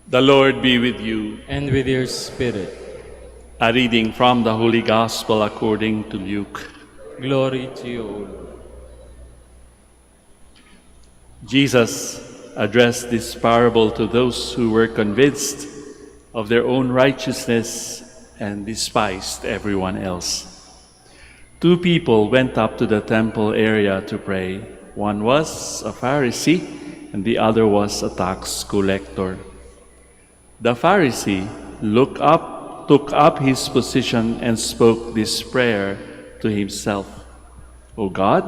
The Lord be with you. And with your spirit. A reading from the Holy Gospel according to Luke. Glory to you, O Lord. Jesus addressed this parable to those who were convinced of their own righteousness and despised everyone else. Two people went up to the temple area to pray. One was a Pharisee and the other was a tax collector. The Pharisee took up his position and spoke this prayer to himself. O God,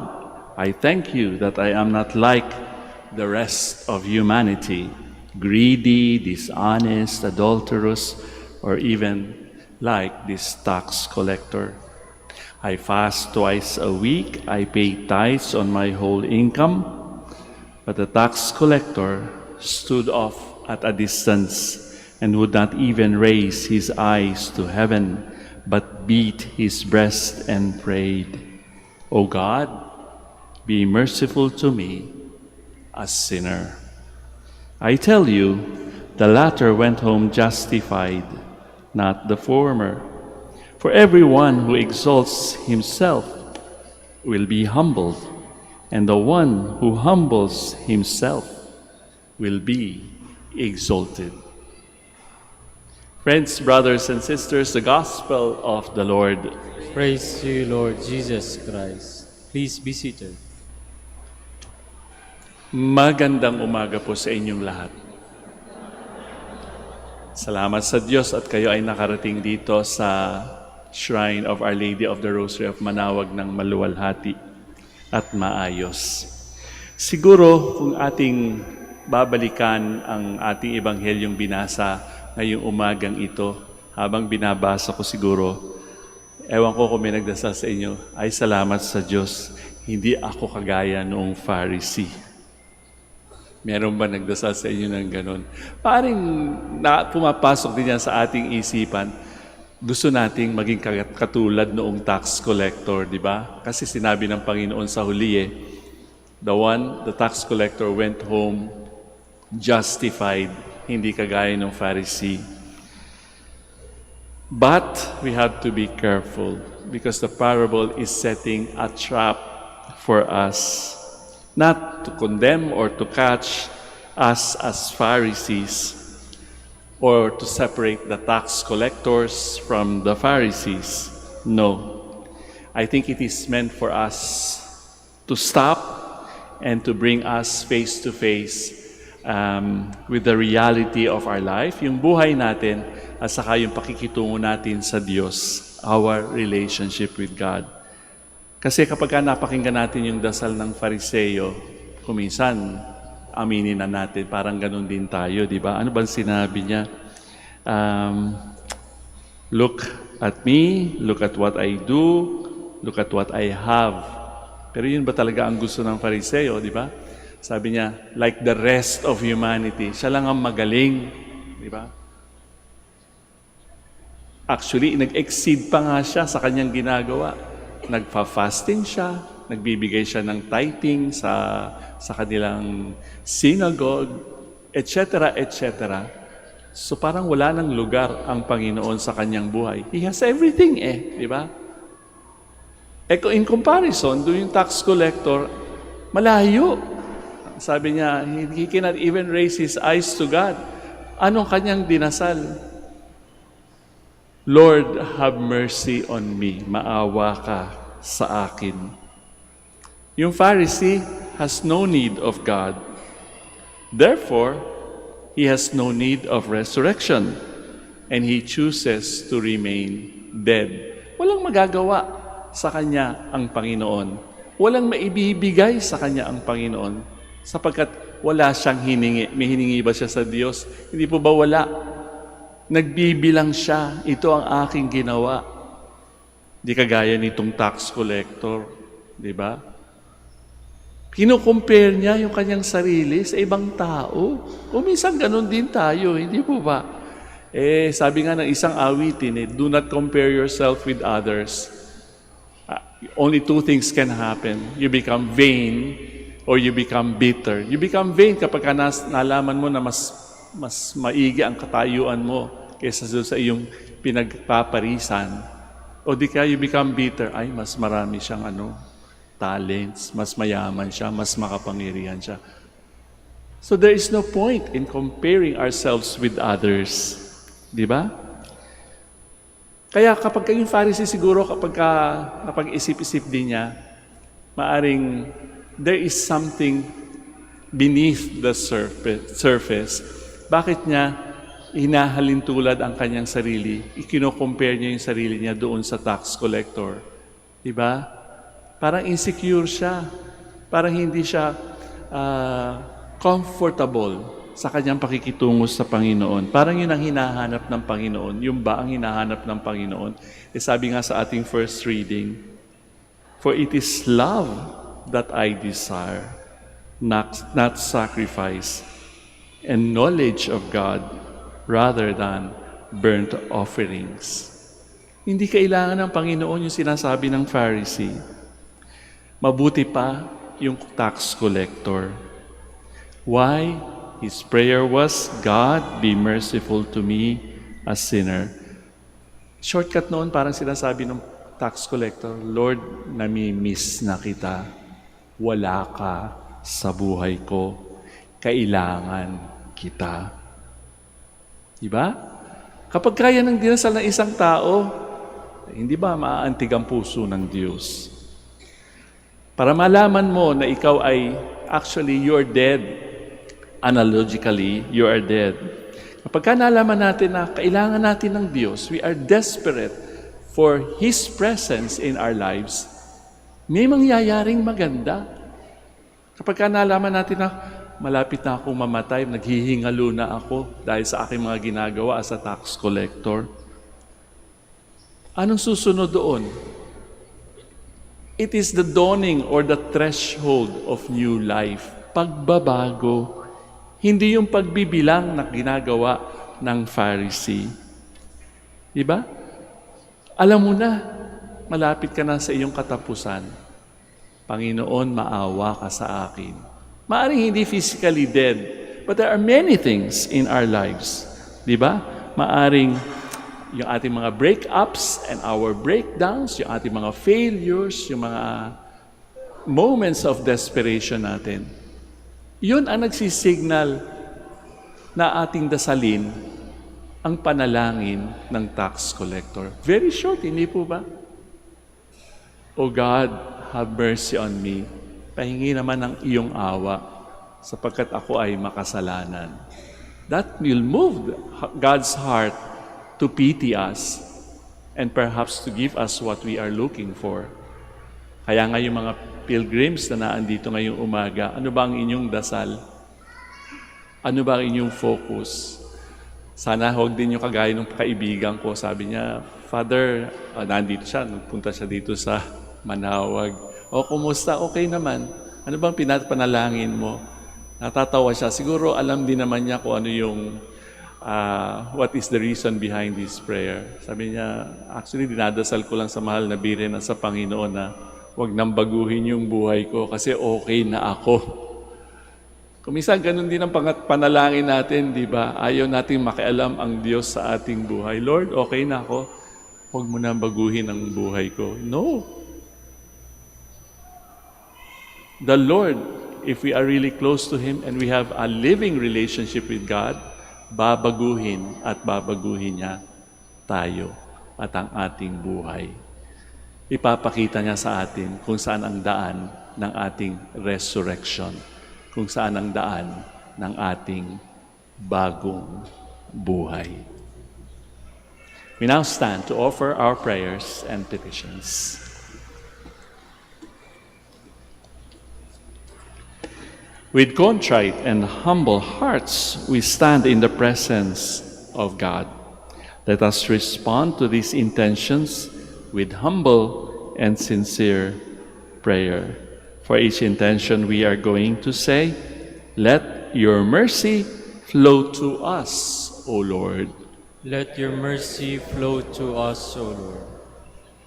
I thank you that I am not like the rest of humanity, greedy, dishonest, adulterous, or even like this tax collector. I fast twice a week, I pay tithes on my whole income, but the tax collector stood off at a distance and would not even raise his eyes to heaven, but beat his breast and prayed, O God, be merciful to me, a sinner. I tell you, the latter went home justified, not the former. For everyone who exalts himself will be humbled, and the one who humbles himself will be exalted. Friends, brothers, and sisters, the Gospel of the Lord. Praise to you, Lord Jesus Christ. Please be seated. Magandang umaga po sa inyong lahat. Salamat sa Diyos at kayo ay nakarating dito sa Shrine of Our Lady of the Rosary of Manaoag ng maluwalhati at maayos. Siguro kung ating babalikan ang ating ebanghelyong binasa ngayong umagang ito, habang binabasa ko siguro, ewan ko kung may nagdasal sa inyo, ay salamat sa Diyos, hindi ako kagaya noong Pharisee. Meron ba nagdasal sa inyo ng ganun? Paring pumapasok din yan sa ating isipan. Gusto nating maging katulad noong tax collector, di ba? Kasi sinabi ng Panginoon sa huli the tax collector went home justified, hindi kagaya ng Pharisee. But we have to be careful because the parable is setting a trap for us. Not to condemn or to catch us as Pharisees or to separate the tax collectors from the Pharisees. No. I think it is meant for us to stop and to bring us face to face with the reality of our life, yung buhay natin at saka yung pakikitungo natin sa Diyos, our relationship with God. Kasi kapag napakinggan natin yung dasal ng Fariseo, kuminsan, aminin na natin, parang ganun din tayo, di ba? Ano bang sinabi niya? Look at me, look at what I do, look at what I have. Pero yun ba talaga ang gusto ng Fariseo, di ba? Sabi niya, like the rest of humanity, siya lang ang magaling, di ba? Actually, nag-exceed pa nga siya sa kanyang ginagawa. Nagfa-fasting siya, nagbibigay siya ng tithing sa kanilang synagogue, etc., etc. So parang wala nang lugar ang Panginoon sa kanyang buhay. He has everything di ba? In comparison, doon yung tax collector, Malayo. Sabi niya, he cannot even raise his eyes to God. Anong kanyang dinasal? Lord, have mercy on me. Maawa ka sa akin. Yung Pharisee has no need of God. Therefore, he has no need of resurrection. And he chooses to remain dead. Walang magagawa sa kanya ang Panginoon. Walang maibibigay sa kanya ang Panginoon. Sapagkat wala siyang hiningi. May hiningi ba siya sa Diyos? Hindi po ba wala? Nagbibilang siya, ito ang aking ginawa. Di kagaya nitong tax collector, di ba? Kino-compare niya yung kanyang sarili sa ibang tao. O minsan ganun din tayo, hindi po ba? Sabi nga ng isang awitin, do not compare yourself with others. Only two things can happen. You become vain or you become bitter. You become vain kapag nalaman mo na mas maigi ang katayuan mo kaysa sa iyong pinagpaparisan. O di kaya you become bitter, ay mas marami siyang talents, mas mayaman siya, mas makapangyarihan siya. So there is no point in comparing ourselves with others. Di ba? Kaya kapag yung Pharisee siguro kapag isip-isip din niya, maaring there is something beneath the surface. Bakit niya hinahalin tulad ang kanyang sarili? Ikino-compare niya yung sarili niya doon sa tax collector. Diba? Parang insecure siya. Parang hindi siya comfortable sa kanyang pakikitungo sa Panginoon. Parang yun ang hinahanap ng Panginoon. Yung ba ang hinahanap ng Panginoon? Sabi nga sa ating first reading, for it is love that I desire, not sacrifice, and knowledge of God rather than burnt offerings. Hindi kailangan ng Panginoon yung sinasabi ng Pharisee. Mabuti pa yung tax collector. Why? His prayer was, God, be merciful to me, a sinner. Shortcut noon, parang sinasabi ng tax collector, Lord, nami-miss na kita. Wala ka sa buhay ko. Kailangan kita. Diba? Kapag kaya ng dinasal ng isang tao, hindi ba maaantig ang puso ng Diyos? Para malaman mo na ikaw ay, actually, you're dead. Analogically, you are dead. Kapag nalaman natin na kailangan natin ng Diyos, we are desperate for His presence in our lives, may mangyayaring maganda. Kapag nalaman natin na malapit na akong mamatay, naghihingalo na ako dahil sa aking mga ginagawa as a tax collector, anong susunod doon? It is the dawning or the threshold of new life. Pagbabago. Hindi yung pagbibilang na ginagawa ng Pharisee. Diba? Alam mo na, malapit ka na sa iyong katapusan. Panginoon, maawa ka sa akin. Maaring hindi physically dead, but there are many things in our lives. Diba? Maaring yung ating mga breakups and our breakdowns, yung ating mga failures, yung mga moments of desperation natin. Yun ang nagsisignal na ating dasalin ang panalangin ng tax collector. Very short, hindi po ba? O God, have mercy on me. Pahingi naman ng iyong awa sapagkat ako ay makasalanan. That will move God's heart to pity us and perhaps to give us what we are looking for. Kaya nga yung mga pilgrims na naandito ngayong umaga, ano ba ang inyong dasal? Ano ba ang inyong focus? Sana huwag din yung kagaya ng kaibigan ko. Sabi niya, Father, nandito siya, nagpunta siya dito sa Manaoag. O, kumusta? Okay naman. Ano bang pinapanalangin mo? Natatawa siya. Siguro alam din naman niya kung ano yung what is the reason behind this prayer. Sabi niya, actually, dinadasal ko lang sa mahal na Birhen at sa Panginoon na huwag nang baguhin yung buhay ko kasi okay na ako. Kuminsan, ganun din ang panalangin natin, di ba? Ayaw nating makialam ang Diyos sa ating buhay. Lord, okay na ako. Huwag mo nang baguhin ang buhay ko. No. The Lord, if we are really close to Him and we have a living relationship with God, babaguhin at babaguhin niya tayo at ang ating buhay. Ipapakita niya sa atin kung saan ang daan ng ating resurrection, kung saan ang daan ng ating bagong buhay. We now stand to offer our prayers and petitions. With contrite and humble hearts, we stand in the presence of God. Let us respond to these intentions with humble and sincere prayer. For each intention we are going to say, let your mercy flow to us, O Lord. Let your mercy flow to us, O Lord.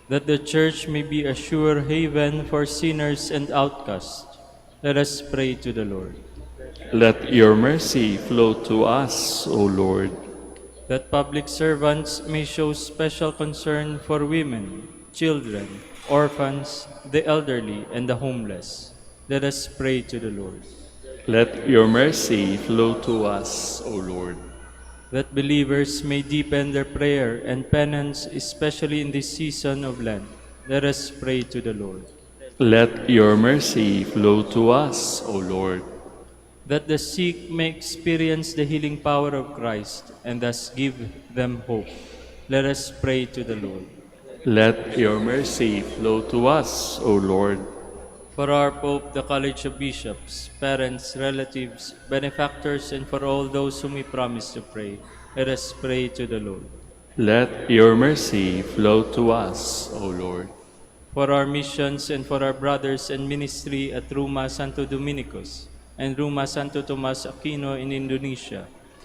That the Church may be a sure haven for sinners and outcasts. Let us pray to the Lord. Let your mercy flow to us, O Lord. That public servants may show special concern for women, children, orphans, the elderly, and the homeless. Let us pray to the Lord. Let your mercy flow to us, O Lord. That believers may deepen their prayer and penance, especially in this season of Lent. Let us pray to the Lord. Let your mercy flow to us, O Lord. That the sick may experience the healing power of Christ and thus give them hope. Let us pray to the Lord. Let your mercy flow to us, O Lord. For our Pope, the College of Bishops, parents, relatives, benefactors, and for all those whom we promise to pray, let us pray to the Lord. Let your mercy flow to us, O Lord. For our missions and for our brothers and ministry at Ruma Santo Dominicus and Ruma Santo Tomas Aquino in Indonesia,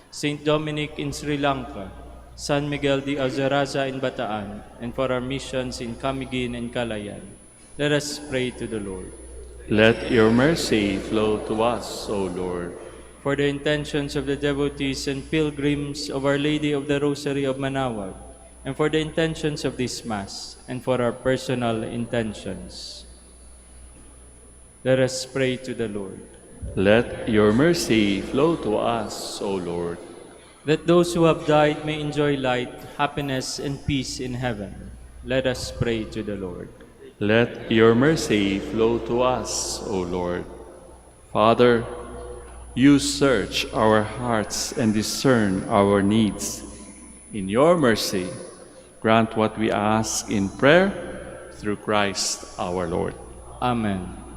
St. Dominic in Sri Lanka, San Miguel de Azaraza in Bataan, and for our missions in Camiguin and Calayan, let us pray to the Lord. Let your mercy flow to us, O Lord. For the intentions of the devotees and pilgrims of Our Lady of the Rosary of Manaoag, and for the intentions of this Mass, and for our personal intentions, let us pray to the Lord. Let your mercy flow to us, O Lord. That those who have died may enjoy light, happiness, and peace in heaven. Let us pray to the Lord. Let your mercy flow to us, O Lord. Father, you search our hearts and discern our needs. In your mercy, grant what we ask in prayer through Christ our Lord. Amen.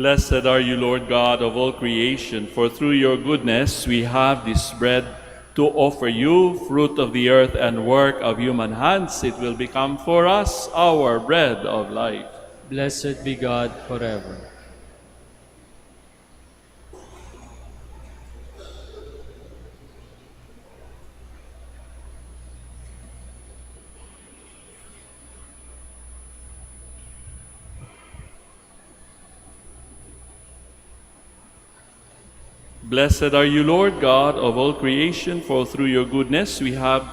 Blessed are you, Lord God of all creation, for through your goodness we have this bread to offer you, fruit of the earth and work of human hands. It will become for us our bread of life. Blessed be God forever. Blessed are you, Lord God of all creation, for through your goodness we have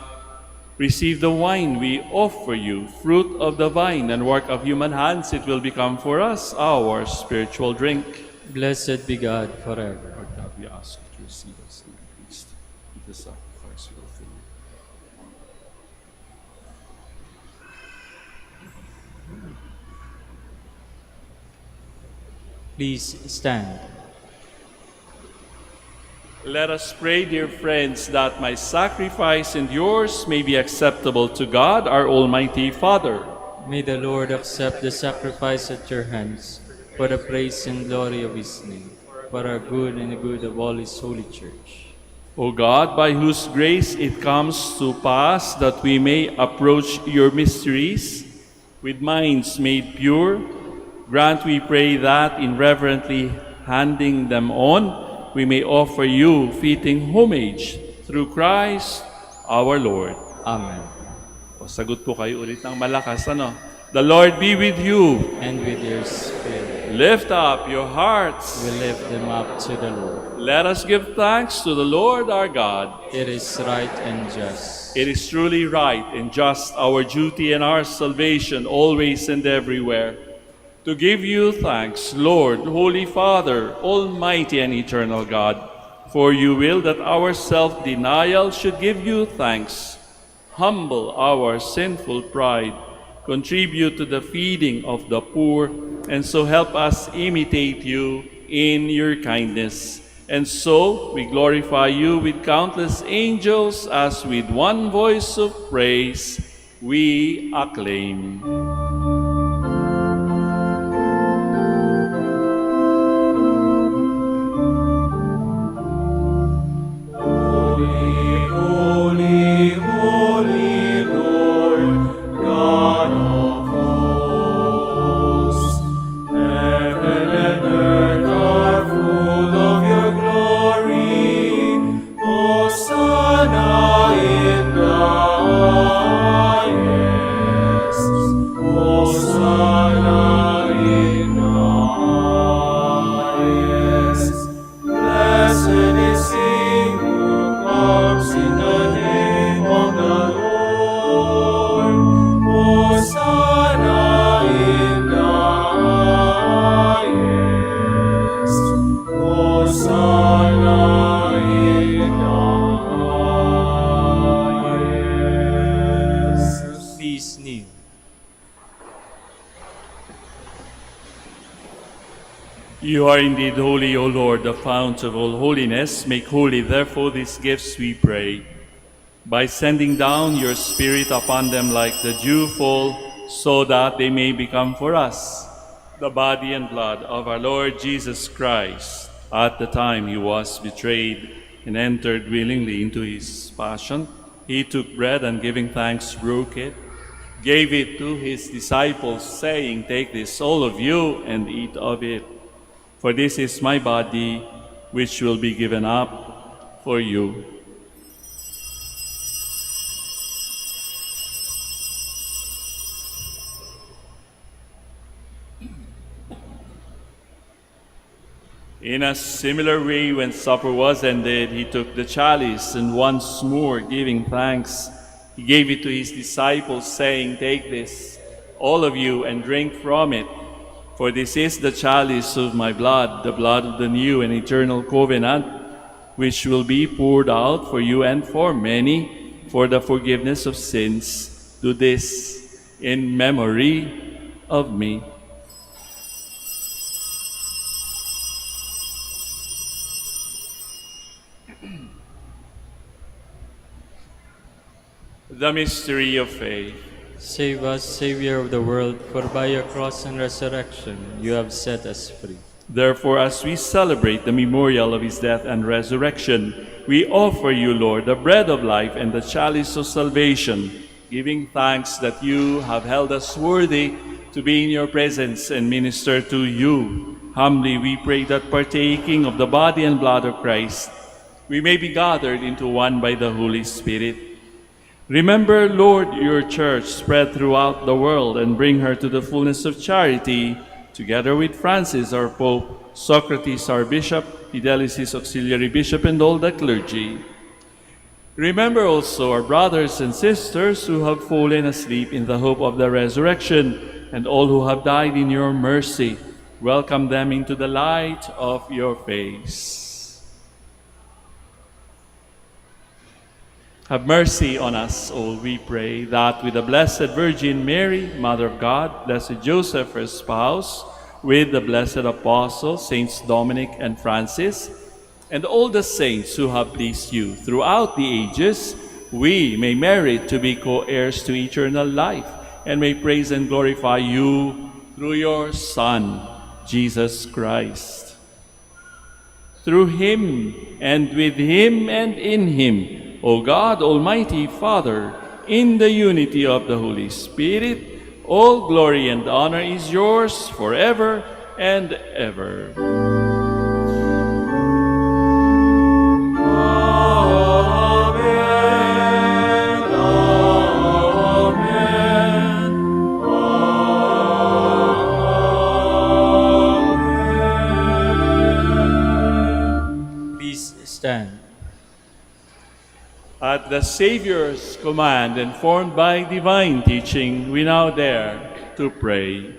received the wine we offer you, fruit of the vine and work of human hands. It will become for us our spiritual drink. Blessed be God forever. Lord God, we ask you to receive us in the priest, the sacrifice we offer you. Please stand. Let us pray, dear friends, that my sacrifice and yours may be acceptable to God, our Almighty Father. May the Lord accept the sacrifice at your hands for the praise and glory of his name, for our good and the good of all his holy church. O God, by whose grace it comes to pass that we may approach your mysteries with minds made pure, grant, we pray, that in reverently handing them on, we may offer you fitting homage through Christ our Lord. Amen. O, sagot po kayo ulit ng malakas, ano? The Lord be with you. And with your spirit, Lift up your hearts. we lift them up to the Lord. Let us give thanks to the Lord our God. It is right and just. It is truly right and just, our duty and our salvation, always and everywhere, to give you thanks, Lord, Holy Father, Almighty and Eternal God, for you will that our self-denial should give you thanks, humble our sinful pride, contribute to the feeding of the poor, and so help us imitate you in your kindness. And so we glorify you with countless angels as with one voice of praise we acclaim. Please kneel. You are indeed holy, O Lord, the fount of all holiness. Make holy, therefore, these gifts, we pray, by sending down your Spirit upon them like the dewfall, so that they may become for us the body and blood of our Lord Jesus Christ. At the time he was betrayed and entered willingly into his passion, he took bread and giving thanks, broke it, gave it to his disciples, saying, "Take this, all of you, and eat of it. For this is my body, which will be given up for you." In a similar way, when supper was ended, he took the chalice, and once more giving thanks, he gave it to his disciples, saying, "Take this, all of you, and drink from it. For this is the chalice of my blood, the blood of the new and eternal covenant, which will be poured out for you and for many for the forgiveness of sins. Do this in memory of me." The mystery of faith. Save us, Savior of the world, for by your cross and resurrection you have set us free. Therefore, as we celebrate the memorial of his death and resurrection, we offer you, Lord, the bread of life and the chalice of salvation, giving thanks that you have held us worthy to be in your presence and minister to you. Humbly we pray that, partaking of the body and blood of Christ, we may be gathered into one by the Holy Spirit. Remember, Lord, your church spread throughout the world, and bring her to the fullness of charity, together with Francis, our Pope, Socrates, our Bishop, Fidelis, his auxiliary bishop, and all the clergy. Remember also our brothers and sisters who have fallen asleep in the hope of the resurrection, and all who have died in your mercy. Welcome them into the light of your face. Have mercy on us all, we pray, that with the Blessed Virgin Mary, Mother of God, Blessed Joseph, her spouse, with the blessed apostles, Saints Dominic and Francis, and all the saints who have pleased you throughout the ages, we may merit to be co-heirs to eternal life, and may praise and glorify you through your Son, Jesus Christ. Through him, and with him, and in him, O God, Almighty Father, in the unity of the Holy Spirit, all glory and honor is yours forever and ever. stand. At the Savior's command and formed by divine teaching, we now dare to pray.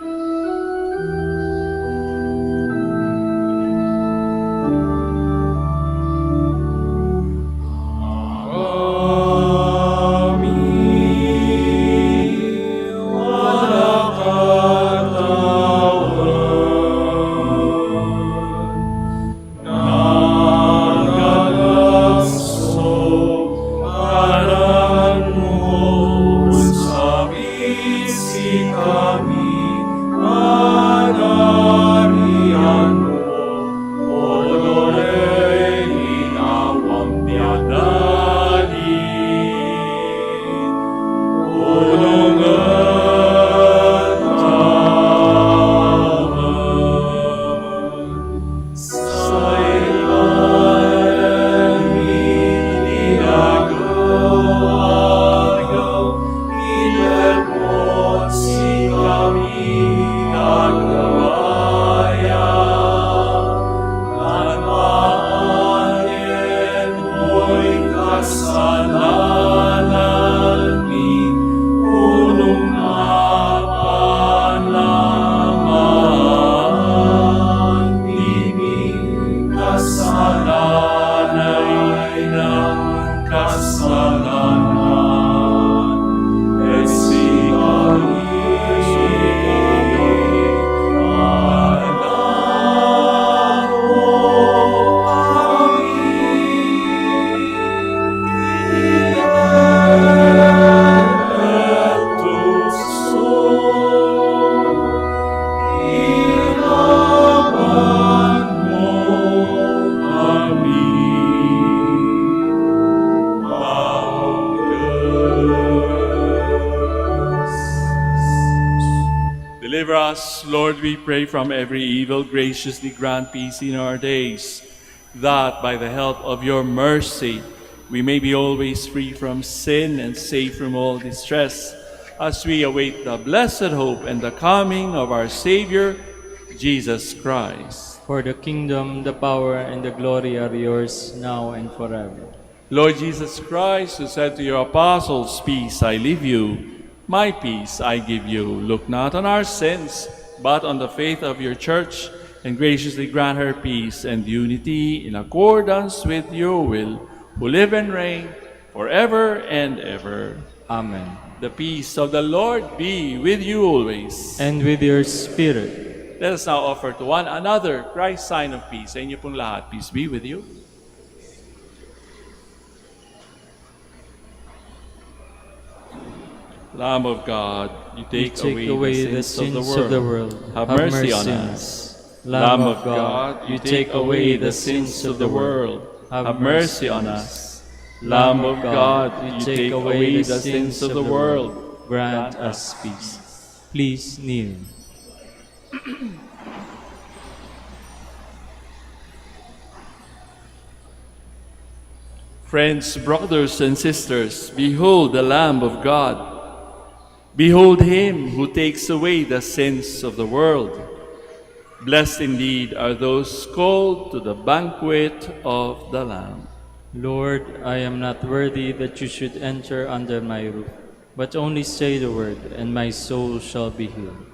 Deliver us, Lord, we pray, from every evil. Graciously grant peace in our days, that by the help of your mercy we may be always free from sin and safe from all distress, as we await the blessed hope and the coming of our Savior, Jesus Christ. For the kingdom, the power, and the glory are yours, now and forever. Lord Jesus Christ, who said to your apostles, "Peace I leave you, my peace I give you," look not on our sins, but on the faith of your church, and graciously grant her peace and unity in accordance with your will, who live and reign forever and ever. Amen. The peace of the Lord be with you always. And with your spirit. Let us now offer to one another Christ's sign of peace. Sa inyo pong lahat, peace be with you. Lamb of God, you take away the sins of the world. Have mercy on us. Lamb of God, you take away the sins of the world. Have mercy on us. Lamb of God, you take away the sins of the world. Grant us peace. Please kneel. Friends, brothers, and sisters, behold the Lamb of God. Behold him who takes away the sins of the world. Blessed indeed are those called to the banquet of the Lamb. Lord, I am not worthy that you should enter under my roof, but only say the word, and my soul shall be healed.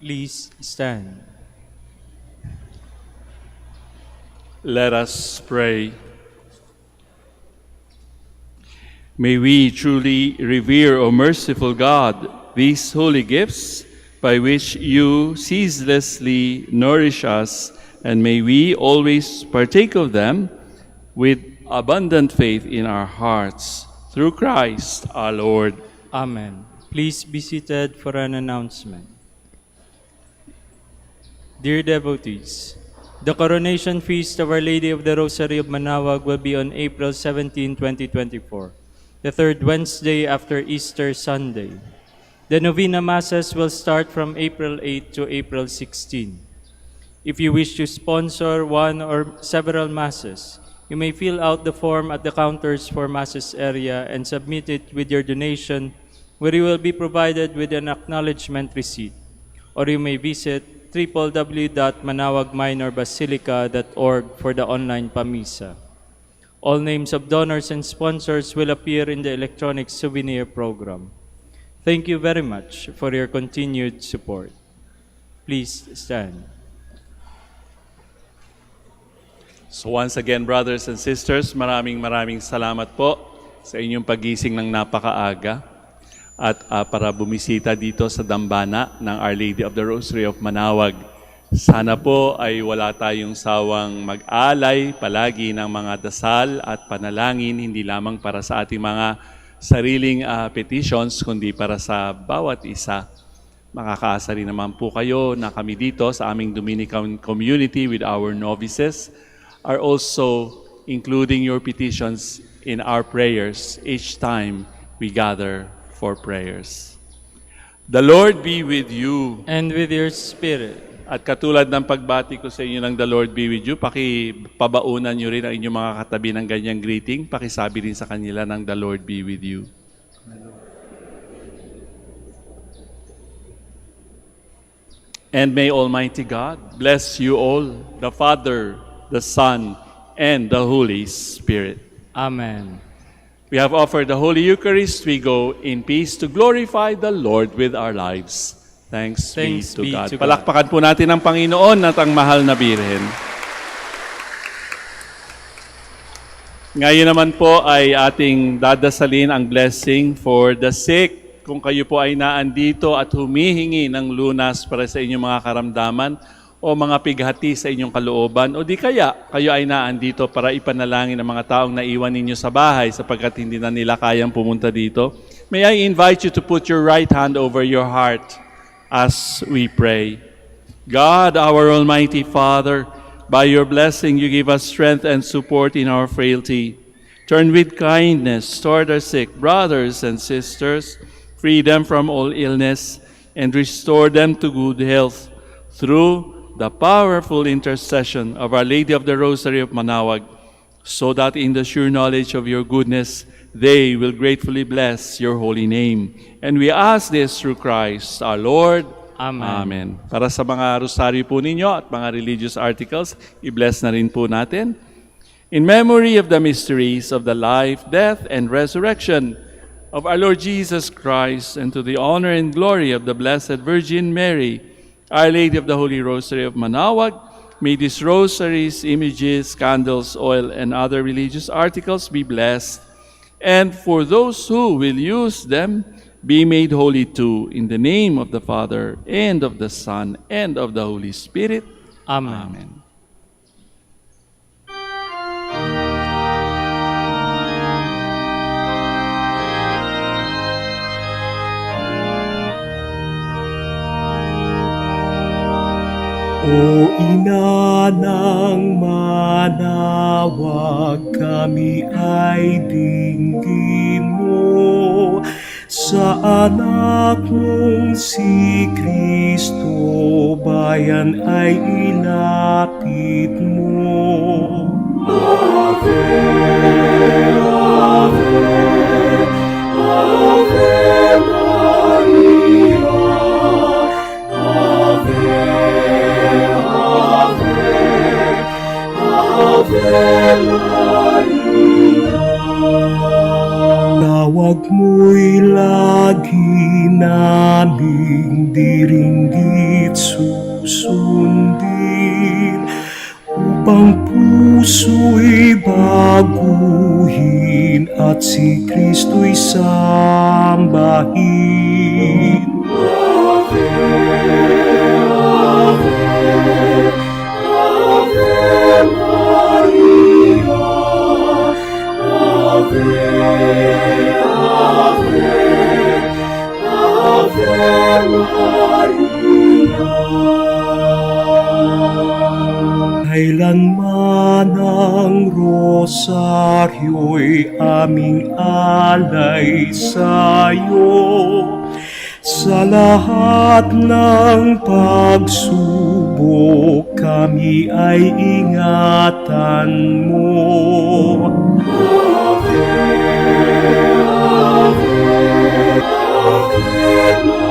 Please stand. Let us pray. May we truly revere, O merciful God, these holy gifts by which you ceaselessly nourish us, and may we always partake of them with abundant faith in our hearts. Through Christ our Lord. Amen. Please be seated for an announcement. Dear devotees, the coronation feast of Our Lady of the Rosary of Manaoag will be on April 17, 2024, the third Wednesday after Easter Sunday. The Novena Masses will start from April 8 to April 16. If you wish to sponsor one or several Masses, you may fill out the form at the counters for Masses area and submit it with your donation, where you will be provided with an acknowledgement receipt. Or you may visit www.manaoagminorbasilica.org for the online pamisa. All names of donors and sponsors will appear in the electronic souvenir program. Thank you very much for your continued support. Please stand. So once again, brothers and sisters, maraming salamat po sa inyong pagising ng napakaaga at para bumisita dito sa dambana ng Our Lady of the Rosary of Manaoag. Sana po ay wala tayong sawang mag-alay palagi ng mga dasal at panalangin, hindi lamang para sa ating mga sariling petitions, kundi para sa bawat isa. Makakaasa rin naman po kayo na kami dito sa aming Dominican community with our novices are also including your petitions in our prayers each time we gather for prayers. The Lord be with you. And with your spirit. At katulad ng pagbati ko sa inyo ng The Lord be with you, pakipabaunan nyo rin ang inyong mga katabi ng ganyang greeting. Pakisabi rin sa kanila ng The Lord be with you. And may Almighty God bless you all, the Father, the Son, and the Holy Spirit. Amen. We have offered the Holy Eucharist. We go in peace to glorify the Lord with our lives. Thanks be to God. Palakpakan po natin ang Panginoon at ang mahal na Birhen. Ngayon naman po ay ating dadasalin ang blessing for the sick. Kung kayo po ay naandito at humihingi ng lunas para sa inyong mga karamdaman o mga pighati sa inyong kalooban, o di kaya kayo ay naandito para ipanalangin ang mga taong naiwan ninyo sa bahay sapagkat hindi na nila kayang pumunta dito, may I invite you to put your right hand over your heart as we pray. God, our Almighty Father, by your blessing you give us strength and support in our frailty. Turn with kindness toward our sick brothers and sisters, free them from all illness, and restore them to good health through the powerful intercession of Our Lady of the Rosary of Manaoag, so that in the sure knowledge of your goodness, they will gratefully bless your holy name. And we ask this through Christ our Lord. Amen. Amen. Para sa mga rosaryo po ninyo at mga religious articles, i-bless na rin po natin. In memory of the mysteries of the life, death, and resurrection of our Lord Jesus Christ, and to the honor and glory of the Blessed Virgin Mary, Our Lady of the Holy Rosary of Manaoag, may these rosaries, images, candles, oil, and other religious articles be blessed, and for those who will use them, be made holy too, in the name of the Father, and of the Son, and of the Holy Spirit. Amen. Amen. O Ina ng Manaoag, kami ay dinggin mo sa anak mong si Kristo, bayan ay ilapit mo. Ave, Ave, Ave Maria, Ave, Ave Maria. Tawag mo'y lagi naming diringgit susundin, upang puso'y baguhin at si Kristo'y sambahin. Ave, Ave, Ave Maria, Ave, Ave, Ave Maria. Kailanman ang rosaryo'y aming alay sa'yo. Sa lahat ng pagsubok, kami ay ingatan mo. Ave, Ave, Ave